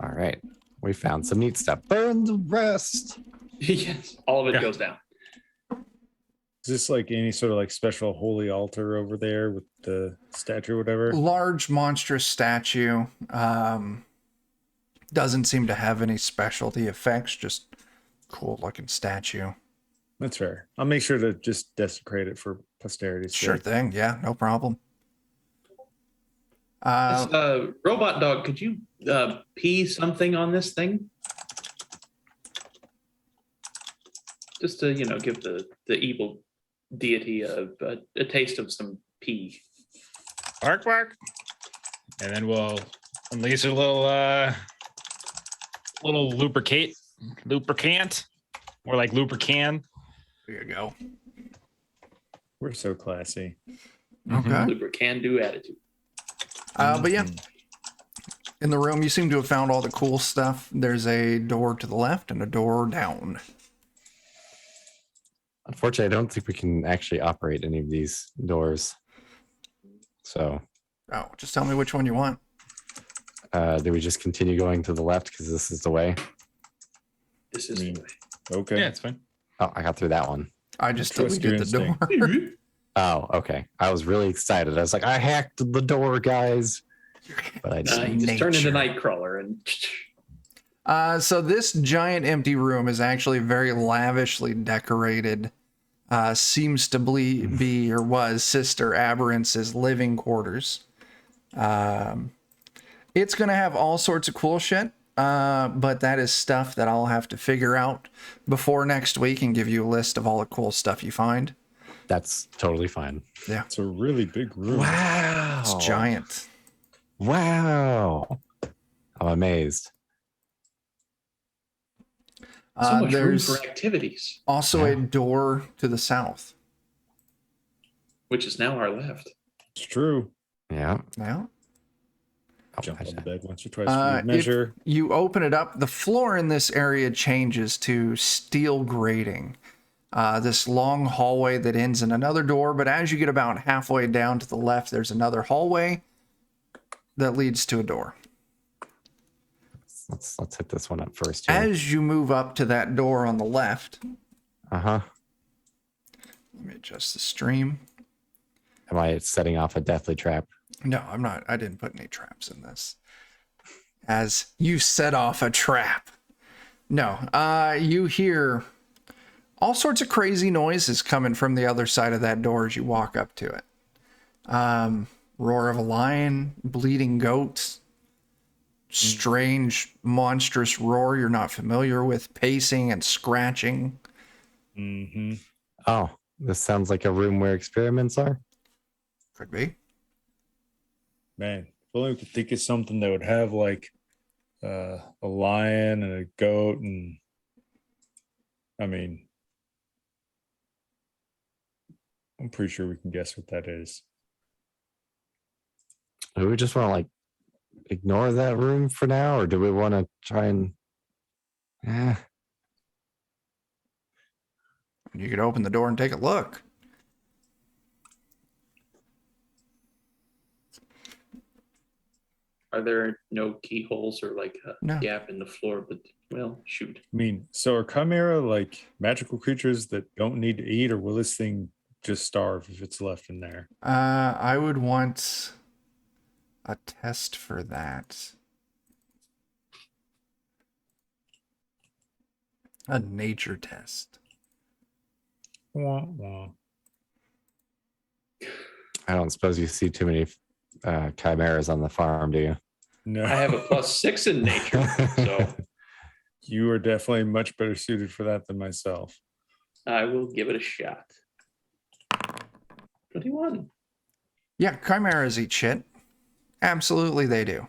All right. We found some neat stuff. Burn the rest. Yes, all of it goes down. Is this like any sort of like special holy altar over there with the statue or whatever? Large monstrous statue. Doesn't seem to have any specialty effects, just cool looking statue. That's fair. I'll make sure to just desecrate it for posterity's Sure sake. thing. Yeah, no problem. Robot dog, could you pee something on this thing? Just to, give the evil deity a taste of some pee. Bark, bark. And then we'll unleash a little lubricant, more like lubricant. There you go. We're so classy. Okay. Lubricant do attitude. But yeah, in the room, you seem to have found all the cool stuff. There's a door to the left and a door down. Unfortunately, I don't think we can actually operate any of these doors. So, Oh, just tell me which one you want. do we just continue going to the left because this is the way? This is the way. Okay. Yeah, it's fine. Oh, I got through that one. I just Trust deleted your the door. Oh, okay. I was really excited. I was like, I hacked the door, guys. But I You didn't. just turn into Nature. Nightcrawler and So this giant empty room is actually very lavishly decorated. Seems to be or was Sister Abhorrent's living quarters. It's going to have all sorts of cool shit, but that is stuff that I'll have to figure out before next week and give you a list of all the cool stuff you find. That's totally fine. Yeah, It's a really big room. Wow. it's giant. Wow. I'm amazed. so much room There's for activities, also a door to the south. which is now our left. It's true. Yeah. Now, Oh, Jump on the I- bed once or twice for good measure. if you open it up, the floor in this area changes to steel grating. This long hallway that ends in another door, but as you get about halfway down to the left, there's another hallway that leads to a door. let's hit this one up first. Here. As you move up to that door on the left, Uh-huh. let me adjust the stream. Am I setting off a deathly trap? No, I'm not. I didn't put any traps in this. As you set off a trap. No, you hear all sorts of crazy noises coming from the other side of that door as you walk up to it. Roar of a lion, bleeding goats, strange, monstrous roar you're not familiar with, pacing and scratching. Mm-hmm. Oh, this sounds like a room where experiments are. Could be. Man, if only we could think of something that would have like a lion and a goat, and I mean, I'm pretty sure we can guess what that is. Do we just want to like ignore that room for now, or do we want to try and? You could open the door and take a look. Are there no keyholes or like a No. gap in the floor? But well, shoot. I mean, so are chimera like magical creatures that don't need to eat, or will this thing just starve if it's left in there? I would want a test for that. A nature test. Wah, wah. I don't suppose you see too many chimeras on the farm, do you? No, I have a +6 in nature, so you are definitely much better suited for that than myself. I will give it a shot. 21. Yeah, chimeras eat shit. Absolutely, they do.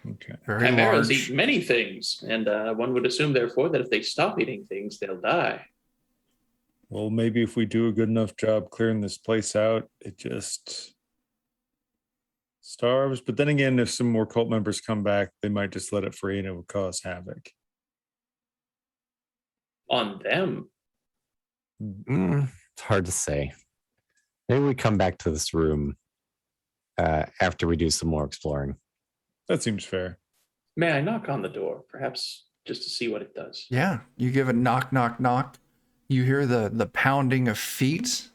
Okay. Very Chimeras large. eat many things, and one would assume, therefore, that if they stop eating things, they'll die. Well, maybe if we do a good enough job clearing this place out, it just starves. But then again, if some more cult members come back, they might just let it free and it would cause havoc. On them. It's hard to say. Maybe we come back to this room after we do some more exploring. That seems fair. May I knock on the door, perhaps just to see what it does? Yeah, you give a knock, knock, knock. You hear the pounding of feet,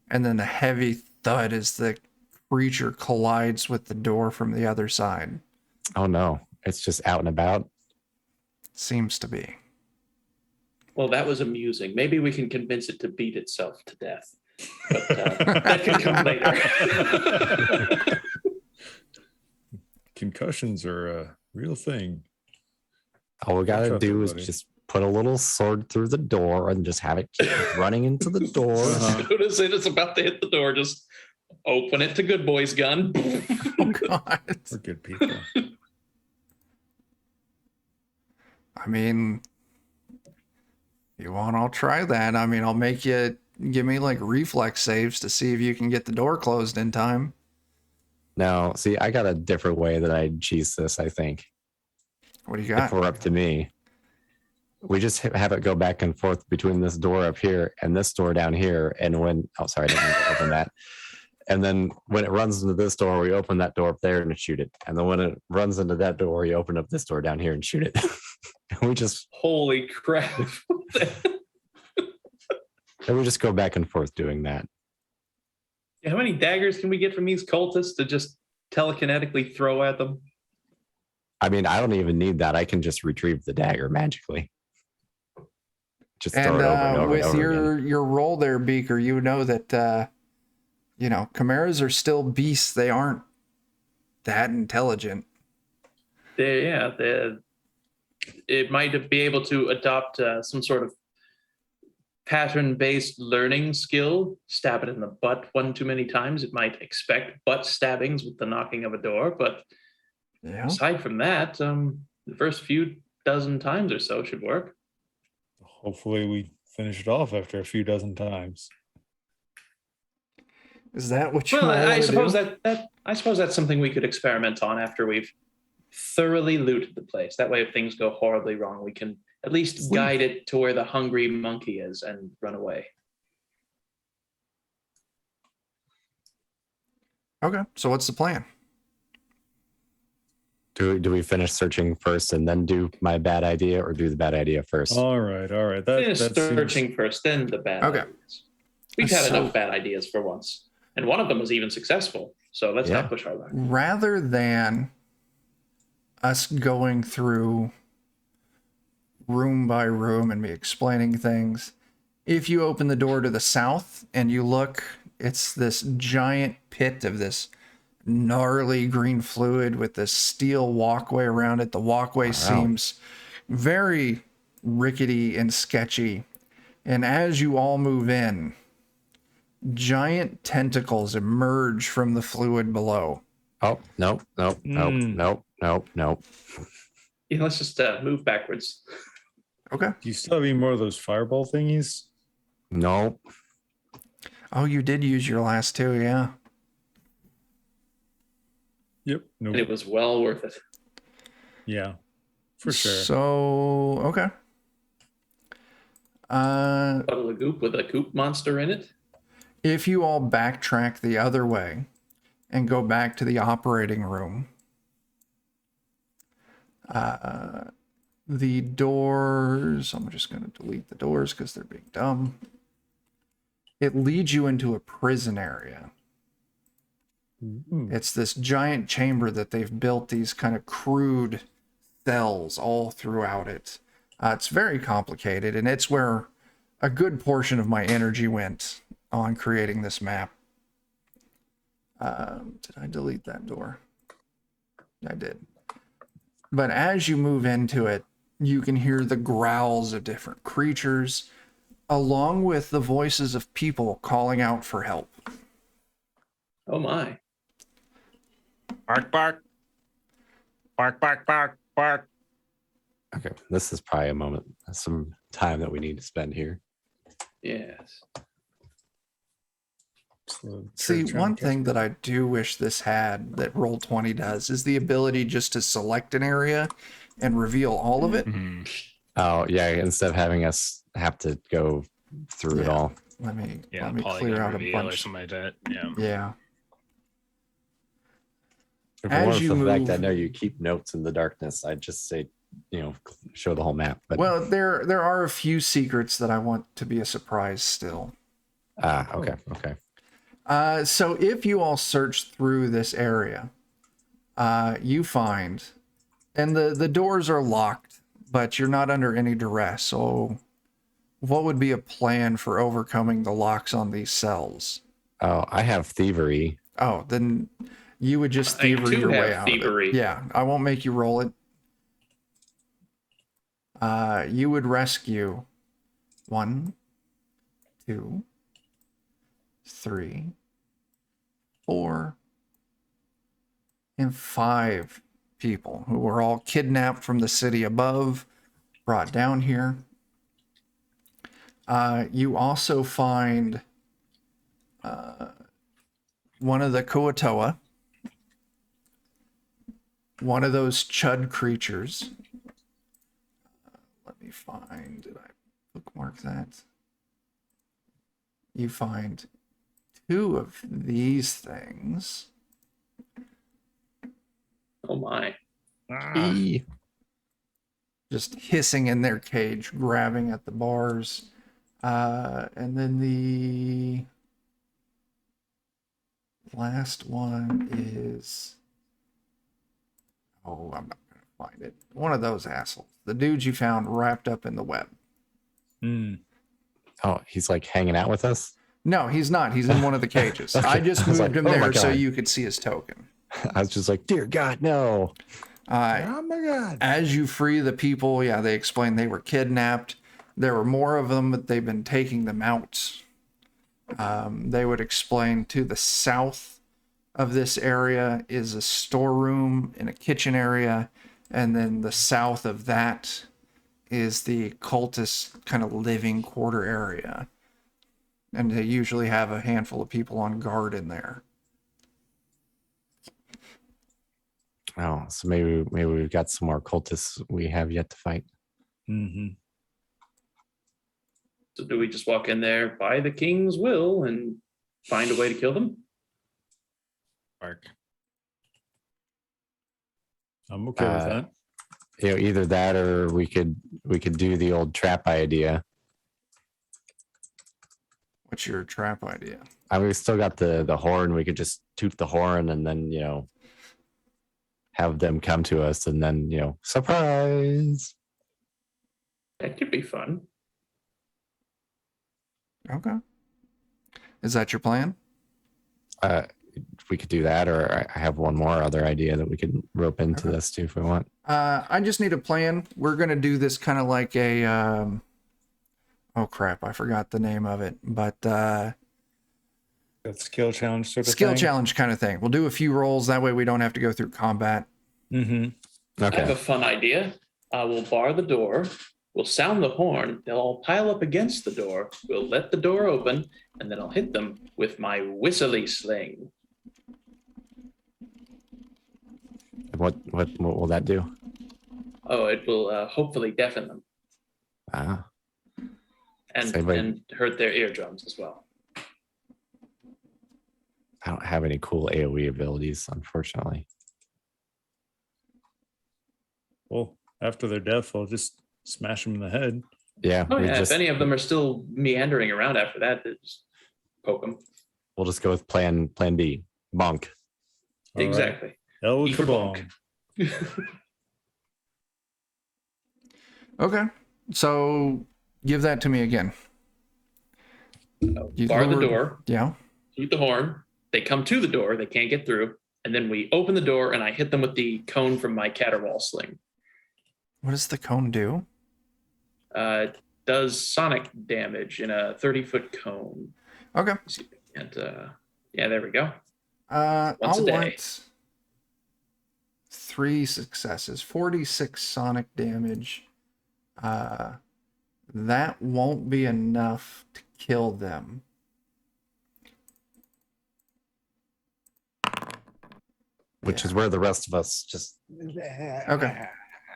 and then a heavy thud as the creature collides with the door from the other side. Oh no, it's just out and about. Seems to be. Well, that was amusing. Maybe we can convince it to beat itself to death. But that can come later. Concussions are a real thing. All we gotta Trust do is somebody. just put a little sword through the door and just have it keep running into the door. As soon as it is about to hit the door, just open it to Good Boy's gun. Oh, God. We're good people. I mean, if you want, I'll try that. I mean, I'll make you give me like reflex saves to see if you can get the door closed in time. Now, see, I got a different way that I'd cheese this, I think. What do you If got? we're up to me. We just have it go back and forth between this door up here and this door down here. And when, oh, sorry, I didn't mean to open that. And then when it runs into this door, we open that door up there and shoot it. And then when it runs into that door, we open up this door down here and shoot it. And we just Holy crap. go back and forth doing that. How many daggers can we get from these cultists to just telekinetically throw at them? I mean, I don't even need that. I can just retrieve the dagger magically. Just throw And it over and over with and over again. your roll there, Beaker, you know that chimeras are still beasts. They aren't that intelligent. It might be able to adopt some sort of pattern-based learning skill. Stab it in the butt one too many times. It might expect butt stabbings with the knocking of a door. But Yeah. aside from that, the first few dozen times or so should work. Hopefully we finish it off after a few dozen times. Is that what you Well, all I wanna suppose do? I suppose that's something we could experiment on after we've thoroughly looted the place. That way, if things go horribly wrong, we can at least guide it to where the hungry monkey is and run away. Okay, so what's the plan? Do we finish searching first and then do my bad idea, or do the bad idea first? All right. That Finish seems- searching first, then the bad Okay. ideas. We've had So- enough bad ideas for once. And one of them was even successful. So let's Yeah. not push our luck. Rather than us going through room by room and me explaining things, if you open the door to the south and you look, it's this giant pit of this gnarly green fluid with this steel walkway around it. The walkway seems very rickety and sketchy. And as you all move in, giant tentacles emerge from the fluid below. Oh, nope. Yeah, let's just move backwards. Okay. Do you still have any more of those fireball thingies? Nope. Oh, you did use your last two, yeah. Yep. And Nope. it was well worth it. Yeah. For sure. So, okay. Bottle of goop with a goop monster in it. If you all backtrack the other way and go back to the operating room, The doors, I'm just going to delete the doors because they're being dumb. It leads you into a prison area. It's this giant chamber that they've built these kind of crude cells all throughout it. It's very complicated, and it's where a good portion of my energy went on creating this map. Did I delete that door? I did. But as you move into it, you can hear the growls of different creatures, along with the voices of people calling out for help. Oh my. Bark, bark. Bark, bark, bark, bark. Okay, this is probably a moment, some time that we need to spend here. Yes. See, one thing that I do wish this had that Roll20 does is the ability just to select an area and reveal all of it. Mm-hmm. Oh yeah, instead of having us have to go through it Yeah. all. Let me Polygon clear out a reveal or bunch. something like that. Yeah. Yeah. If As it weren't you for the fact move- that I know you keep notes in the darkness, I'd just say, show the whole map. But Well, there are a few secrets that I want to be a surprise still. okay. So if you all search through this area, you find, and the doors are locked, but you're not under any duress. So what would be a plan for overcoming the locks on these cells? Oh, I have thievery. Oh, then you would just I thievery too your way have out thievery. of it. Yeah, I won't make you roll it. You would rescue 1, 2, 3, 4, and 5 people who were all kidnapped from the city above, brought down here. You also find one of the Kuatoa, one of those chud creatures. Let me find, did I bookmark that? You find 2 of these things. Oh my. Just hissing in their cage, grabbing at the bars. And then the last one is, oh, I'm not going to find it. One of those assholes. The dudes you found wrapped up in the web. Oh, he's like hanging out with us. No, he's not. He's in one of the cages. Okay. I just I was moved like, him oh my there so God. you could see his token. I was just like, dear God, no. Oh my God. As you free the people, they explained they were kidnapped. There were more of them, but they've been taking them out. They would explain to the south of this area is a storeroom and a kitchen area. And then the south of that is the cultist kind of living quarter area. And they usually have a handful of people on guard in there. Oh, so maybe we've got some more cultists we have yet to fight. Mm-hmm. So do we just walk in there by the king's will and find a way to kill them? Bark. I'm okay with that. Either that or we could do the old trap idea. What's your trap idea? I mean, we still got the horn. We could just toot the horn and then have them come to us and then surprise. That could be fun. Okay. Is that your plan? We could do that, or I have one more other idea that we could rope into this too if we want. I just need a plan. We're going to do this kind of like a, oh crap, I forgot the name of it, but That skill challenge sort of skill thing. challenge kind of thing. We'll do a few rolls. That way we don't have to go through combat. Mm-hmm. I have Okay. a fun idea. I will bar the door. We'll sound the horn. They'll all pile up against the door. We'll let the door open, and then I'll hit them with my whistly sling. What will that do? Oh, it will hopefully deafen them Ah, and, Say, but- and hurt their eardrums as well. I don't have any cool AoE abilities, unfortunately. Well, after their death, I'll just smash them in the head. Yeah, Oh yeah, if any of them are still meandering around after that, just poke them. we'll just go with plan B. Bonk. All right. Exactly. El E for Kabong. Okay. So give that to me again. You Bar the lowered- door, Yeah. shoot the horn. They come to the door, they can't get through, and then we open the door and I hit them with the cone from my caterwaul sling. What does the cone do? Does sonic damage in a 30-foot cone. Okay. And yeah, there we go. I'll Once a day. want 3 successes, 46 sonic damage. That won't be enough to kill them. Which is where the rest of us just. Okay.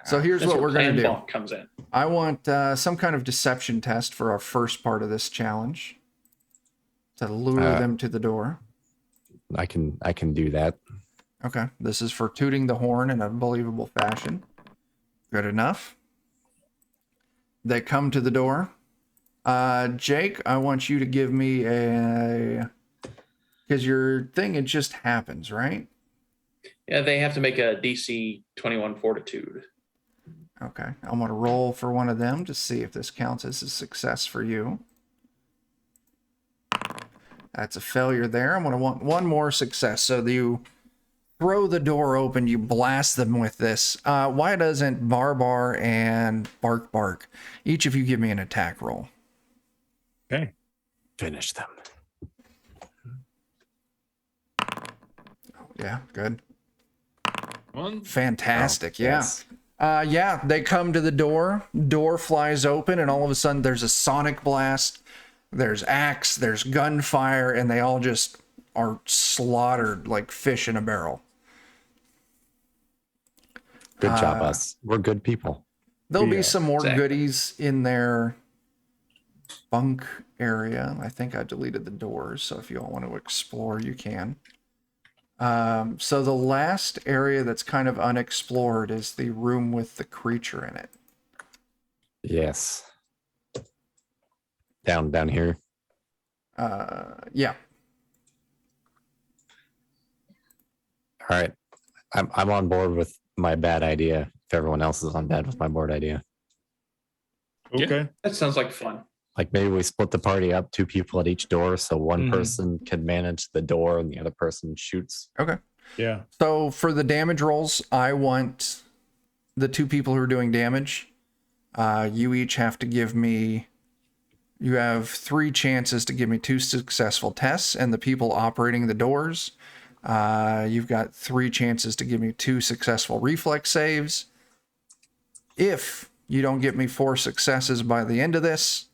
So here's That's what where we're going to Plan do. Bonk comes in. I want some kind of deception test for our first part of this challenge to lure them to the door. I can do that. Okay. This is for tooting the horn in a believable fashion. Good enough. They come to the door. Jake, I want you to give me because your thing, it just happens, right? Yeah, they have to make a DC 21 Fortitude. Okay. I'm going to roll for one of them to see if this counts as a success for you. That's a failure there. I'm going to want one more success. So you throw the door open, you blast them with this. Why doesn't Barbar and Bark, each of you give me an attack roll? Okay. Finish them. Yeah, good. One. Fantastic. Oh, yes. Yeah, they come to the door flies open, and all of a sudden there's a sonic blast, there's axe, there's gunfire, and they all just are slaughtered like fish in a barrel. Good job, us. We're good people. There'll be Yeah, some more exactly. goodies in their bunk area. I think I deleted the doors, so if you all want to explore, you can. So the last area that's kind of unexplored is the room with the creature in it. Yes. Down here. Yeah. All right. I'm on board with my bad idea. If everyone else is on board with my board idea. Okay. That sounds like fun. Like maybe we split the party up, 2 people at each door, so one Mhm. person can manage the door and the other person shoots. Okay. Yeah. So for the damage rolls, I want the 2 people who are doing damage. You each have to give me. You have 3 chances to give me 2 successful tests, and the people operating the doors, you've got 3 chances to give me 2 successful reflex saves. If you don't get me 4 successes by the end of this,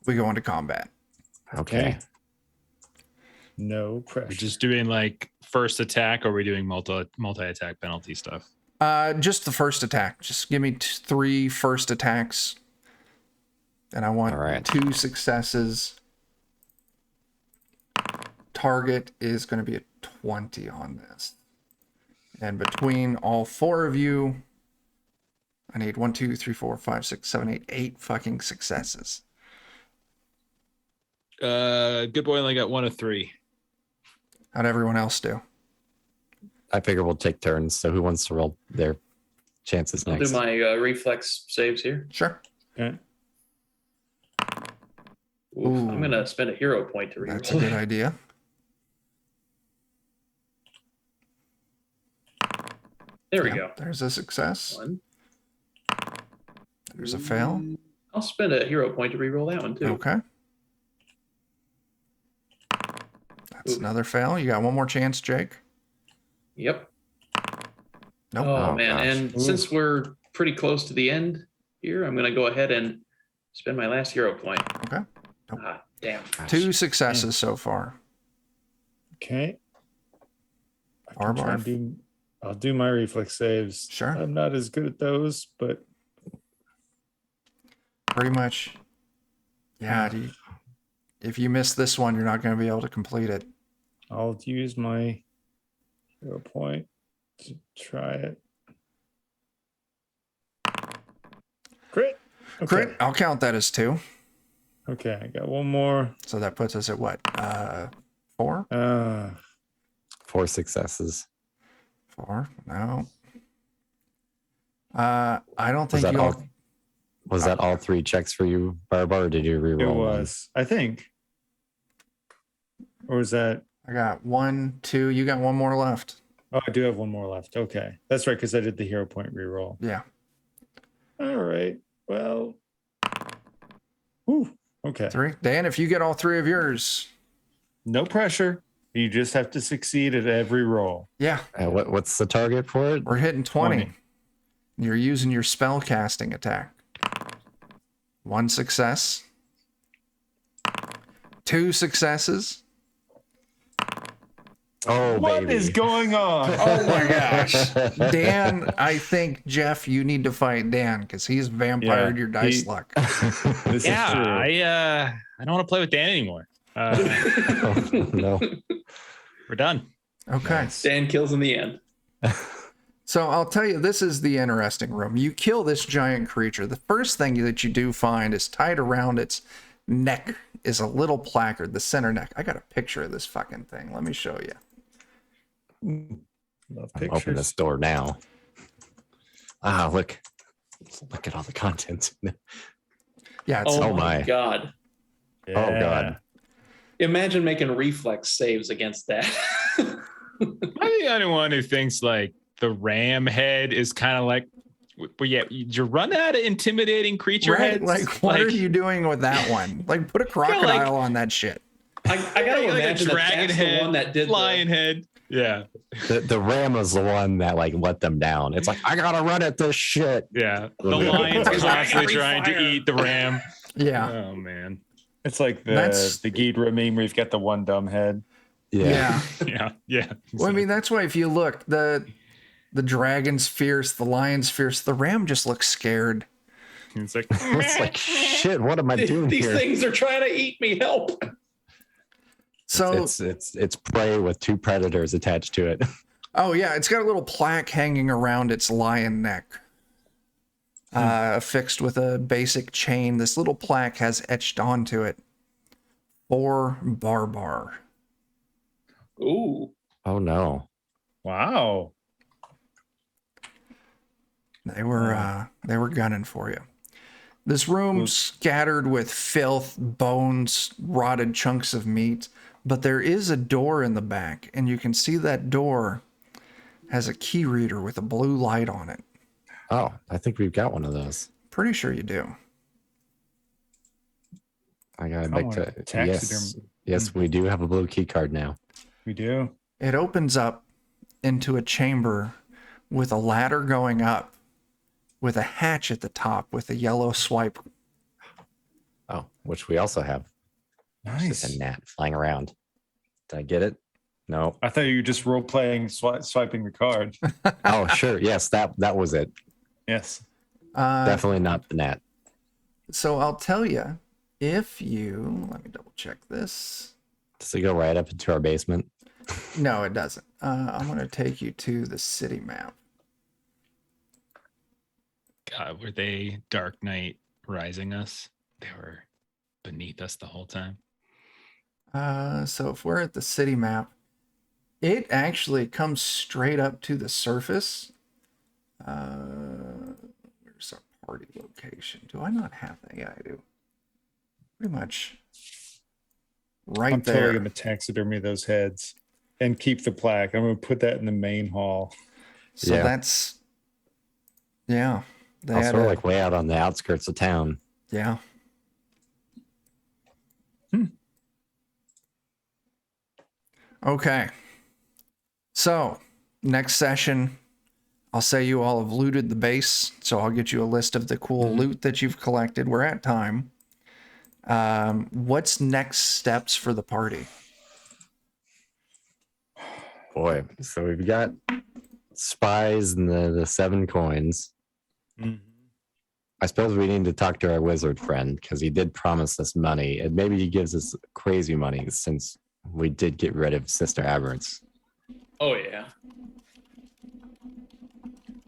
we go into combat. Okay. No pressure. We're just doing like first attack, or are we doing multi-attack penalty stuff? Just the first attack. Just give me 3 first attacks. And I want All right. 2 successes. Target is going to be a 20 on this. And between all 4 of you, I need 1, 2, 3, 4, 5, 6, 7, 8, 8 fucking successes. Good boy only got 1 of 3. How'd everyone else do? I figure we'll take turns. So who wants to roll their chances I'll next? do my reflex saves here. Sure. Okay. Oof, Ooh. I'm gonna spend a hero point to That's a good reroll. idea. There we Yeah, go. There's a success. 1. There's a fail. I'll spend a hero point to reroll that one too. Okay. That's Ooh. another fail. You got one more chance, Jake. Yep. Nope. Oh, Oh, man, gosh. and since we're pretty close to the end here, I'm gonna go ahead and spend my last hero point. Okay. Nope. Ah, damn. Gosh. 2 successes so far. Okay. I can Barbar. try and I'll do my reflex saves. Sure. I'm not as good at those, but Pretty much. Yeah. If you miss this one, you're not going to be able to complete it. I'll use my hero point to try it. Crit, I'll count that as 2. Okay, I got one more. So that puts us at what? 4? 4 successes. 4? No. I don't Was think that you all. all? Was that all 3 checks for you, Barbar, or did you reroll? It one? was, I think. Or was that? I got 1, 2. You got one more left. Oh, I do have one more left. Okay, that's right, because I did the hero point reroll. Yeah. All right. Well. Whew. Okay. 3. Dan, if you get all 3 of yours. No pressure. You just have to succeed at every roll. Yeah. What's the target for it? We're hitting 20. 20. You're using your spell casting attack. 1 success. 2 successes. Oh, What baby. is going on? Oh my gosh. Dan, I think, Jeff, you need to fight Dan because he's vampired your dice luck. This Yeah, is true. I don't want to play with Dan anymore. Oh, no. We're done. Okay. Dan kills in the end. So I'll tell you, this is the interesting room. You kill this giant creature. The first thing that you do find is tied around its neck is a little placard, the center neck. I got a picture of this fucking thing. Let me show you. Love I'm open this door now. Look at all the content. Yeah, it's Oh my. my god. Oh god. Imagine making reflex saves against that. I'm the only one who thinks like the ram head is kind of like, but yeah, you run out of intimidating creature right. heads. Like, what are you doing with that one? Like, put a crocodile on that shit. I gotta like imagine a dragon that's head, the one that did lion head. Yeah, The ram was the one that like let them down. It's like, I gotta run at this shit. yeah. The lion's constantly trying to eat the ram. Yeah. Oh man. It's like That's- the Ghidra meme where you've got the one dumb head. Yeah. Yeah. Well, I mean, that's why if you look, the dragon's fierce, the lion's fierce, the ram just looks scared. It's like, It's like, shit, what am I doing These here? things are trying to eat me. Help. So, It's prey with 2 predators attached to it. oh yeah, it's got a little plaque hanging around its lion neck, affixed with a basic chain. This little plaque has etched onto it, for Barbar. Ooh. Oh no. Wow. They were gunning for you. This room scattered with filth, bones, rotted chunks of meat, but there is a door in the back, and you can see that door has a key reader with a blue light on it. Oh, I think we've got one of those. Pretty sure you do. I gotta I make want to a taxidermy. Yes, we do have a blue key card now. We do. It opens up into a chamber with a ladder going up with a hatch at the top with a yellow swipe. Oh, which we also have. It's just Nice. a gnat flying around. Did I get it? No. I thought you were just role playing swiping the card. Oh, sure. Yes, that was it. Yes. Definitely not the gnat. So I'll tell you, if you, let me double check this. Does it go right up into our basement? No, it doesn't. I'm going to take you to the city map. God, were they Dark Knight Rising us? They were beneath us the whole time. So if we're at the city map, it actually comes straight up to the surface. Where's our party location? Do I not have that? Yeah, I do. Pretty much right I'm there. totally going to taxidermy those heads and keep the plaque. I'm going to put that in the main hall. So Yeah. that's, yeah. They Also, had a- like way out on the outskirts of town. yeah. Okay. So, next session, I'll say you all have looted the base. So, I'll get you a list of the cool loot that you've collected. We're at time. What's next steps for the party? Boy, so we've got spies and the 7 coins. I suppose we need to talk to our wizard friend because he did promise us money, and maybe he gives us crazy money since we did get rid of Sister Aberrants. Oh yeah.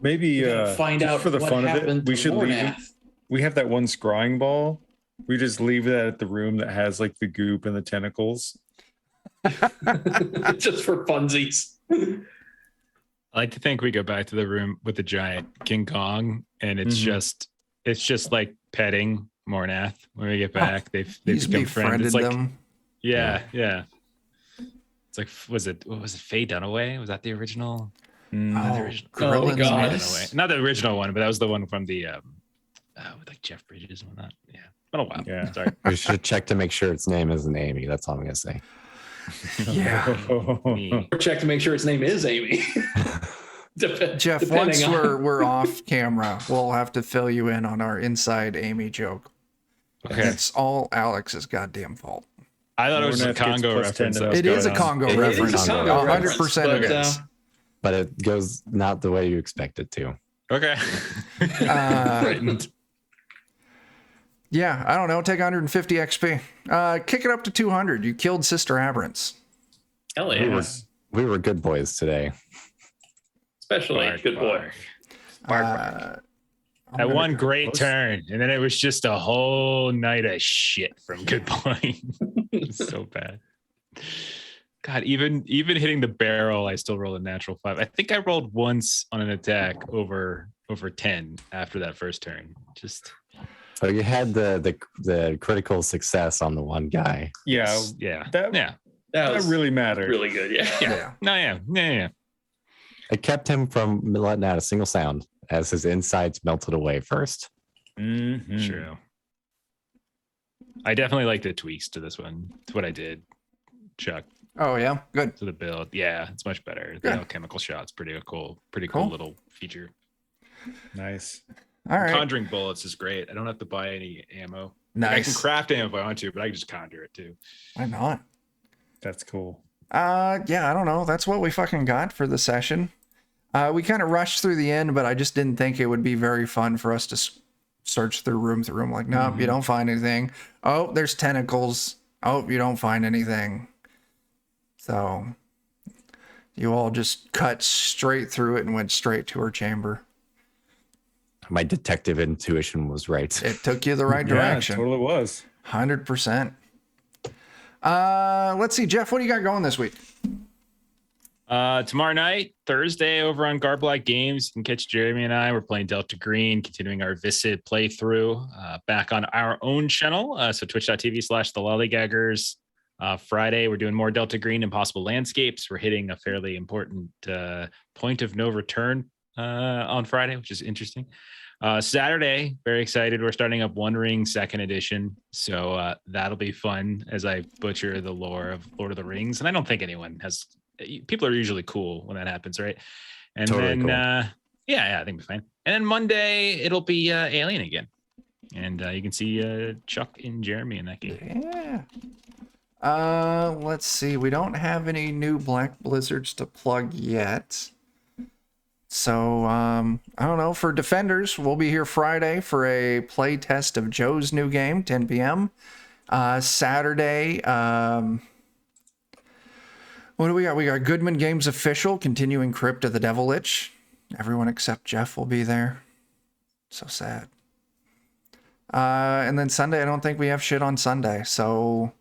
Maybe We gotta find just out for the what fun of it, happened we to should leave him. Lornath. we have that one scrying ball. We just leave that at the room that has like the goop and the tentacles. Just for funsies. I like to think we go back to the room with the giant King Kong, and it's just like petting Mornath when we get back. They've He's become friends. befriended It's like them. yeah. It's like was it Faye Dunaway? Was that the original? Not the original. Grillin's God. Miss? Not the original one, but that was the one from the with like Jeff Bridges and whatnot. Yeah, been a while. Yeah. Sorry. We should check to make sure its name isn't Amy. That's all I'm gonna say. Yeah. Me. Or check to make sure its name is Amy. Jeff, Depending once on- we're off camera, we'll have to fill you in on our inside Amy joke. Okay. It's all Alex's goddamn fault. I thought it was a Mornath gets Congo plus 10 reference. to that that. was It is a going on. Congo It is a reference. Congo 100% it reference, is. But it goes not the way you expect it to. Okay. Frightened. Yeah, I don't know. Take 150 XP. Kick it up to 200. You killed Sister Aberrants. Hell We yeah. were, we were good boys today. Especially Bark, good boy. bark. I'm That gonna one go- great turn, and then it was just a whole night of shit from Good Point. It's so bad. God, even hitting the barrel, I still rolled a natural 5. I think I rolled once on an attack over 10 after that first turn. Just So you had the critical success on the one guy. Yeah, yeah, that yeah, That was really mattered. really good. Yeah. Yeah. no, yeah. It kept him from letting out a single sound as his insides melted away first. Mhm. True. I definitely like the tweaks to this one. It's what I did, Chuck. Oh, yeah. Good. To the build, yeah, it's much better. The Yeah. alchemical shot's pretty cool Cool. little feature. Nice. All right. Conjuring bullets is great. I don't have to buy any ammo. Like, I can Nice. craft ammo if I want to, but I can just conjure it too. Why not? That's cool. Yeah, I don't know. That's what we fucking got for the session. We kind of rushed through the end, but I just didn't think it would be very fun for us to search through room. Like, nope, you don't find anything. Oh, there's tentacles. Oh, you don't find anything. So you all just cut straight through it and went straight to her chamber. My detective intuition was right. It took you the right direction. Yeah, it totally was. 100%. Let's see, Jeff, what do you got going this week? Tomorrow night, Thursday, over on Garblack Games, you can catch Jeremy and I. We're playing Delta Green, continuing our Visid playthrough back on our own channel. So twitch.tv/the Lollygaggers. Friday, we're doing more Delta Green Impossible Landscapes. We're hitting a fairly important point of no return on Friday, which is interesting. Saturday, very excited. We're starting up One Ring 2nd edition. So that'll be fun as I butcher the lore of Lord of the Rings. And I don't think anyone has... People are usually cool when that happens, right? And Totally then, cool. yeah, I think we're fine. And then Monday, it'll be Alien again. And you can see Chuck and Jeremy in that game. Yeah. Let's see. We don't have any new Black Blizzards to plug yet. So, I don't know. For Defenders, we'll be here Friday for a play test of Joe's new game, 10 p.m. Saturday, what do we got? We got Goodman Games Official, continuing Crypt of the Devil Lich. Everyone except Jeff will be there. So sad. And then Sunday, I don't think we have shit on Sunday. So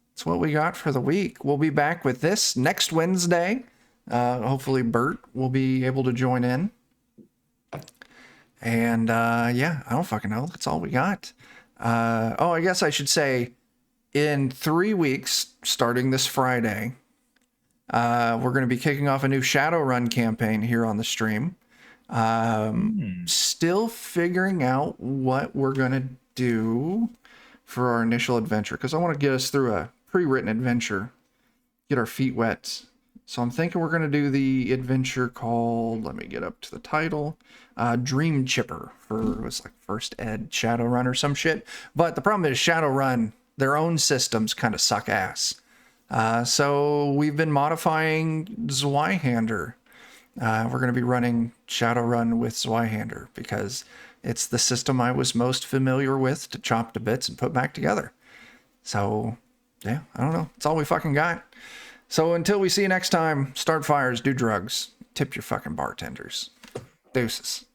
that's what we got for the week. We'll be back with this next Wednesday. Hopefully Bert will be able to join in. And yeah, I don't fucking know. That's all we got. I guess I should say in 3 weeks, starting this Friday, we're going to be kicking off a new Shadowrun campaign here on the stream. Still figuring out what we're going to do for our initial adventure, because I want to get us through a pre-written adventure, get our feet wet. So I'm thinking we're going to do the adventure called, let me get up to the title, Dream Chipper, it was like First Ed Shadowrun or some shit. But the problem is Shadowrun, their own systems kind of suck ass. So we've been modifying Zweihander. We're going to be running Shadowrun with Zweihander because it's the system I was most familiar with to chop to bits and put back together. So, yeah, I don't know. It's all we fucking got. So until we see you next time, start fires, do drugs, tip your fucking bartenders. Deuces.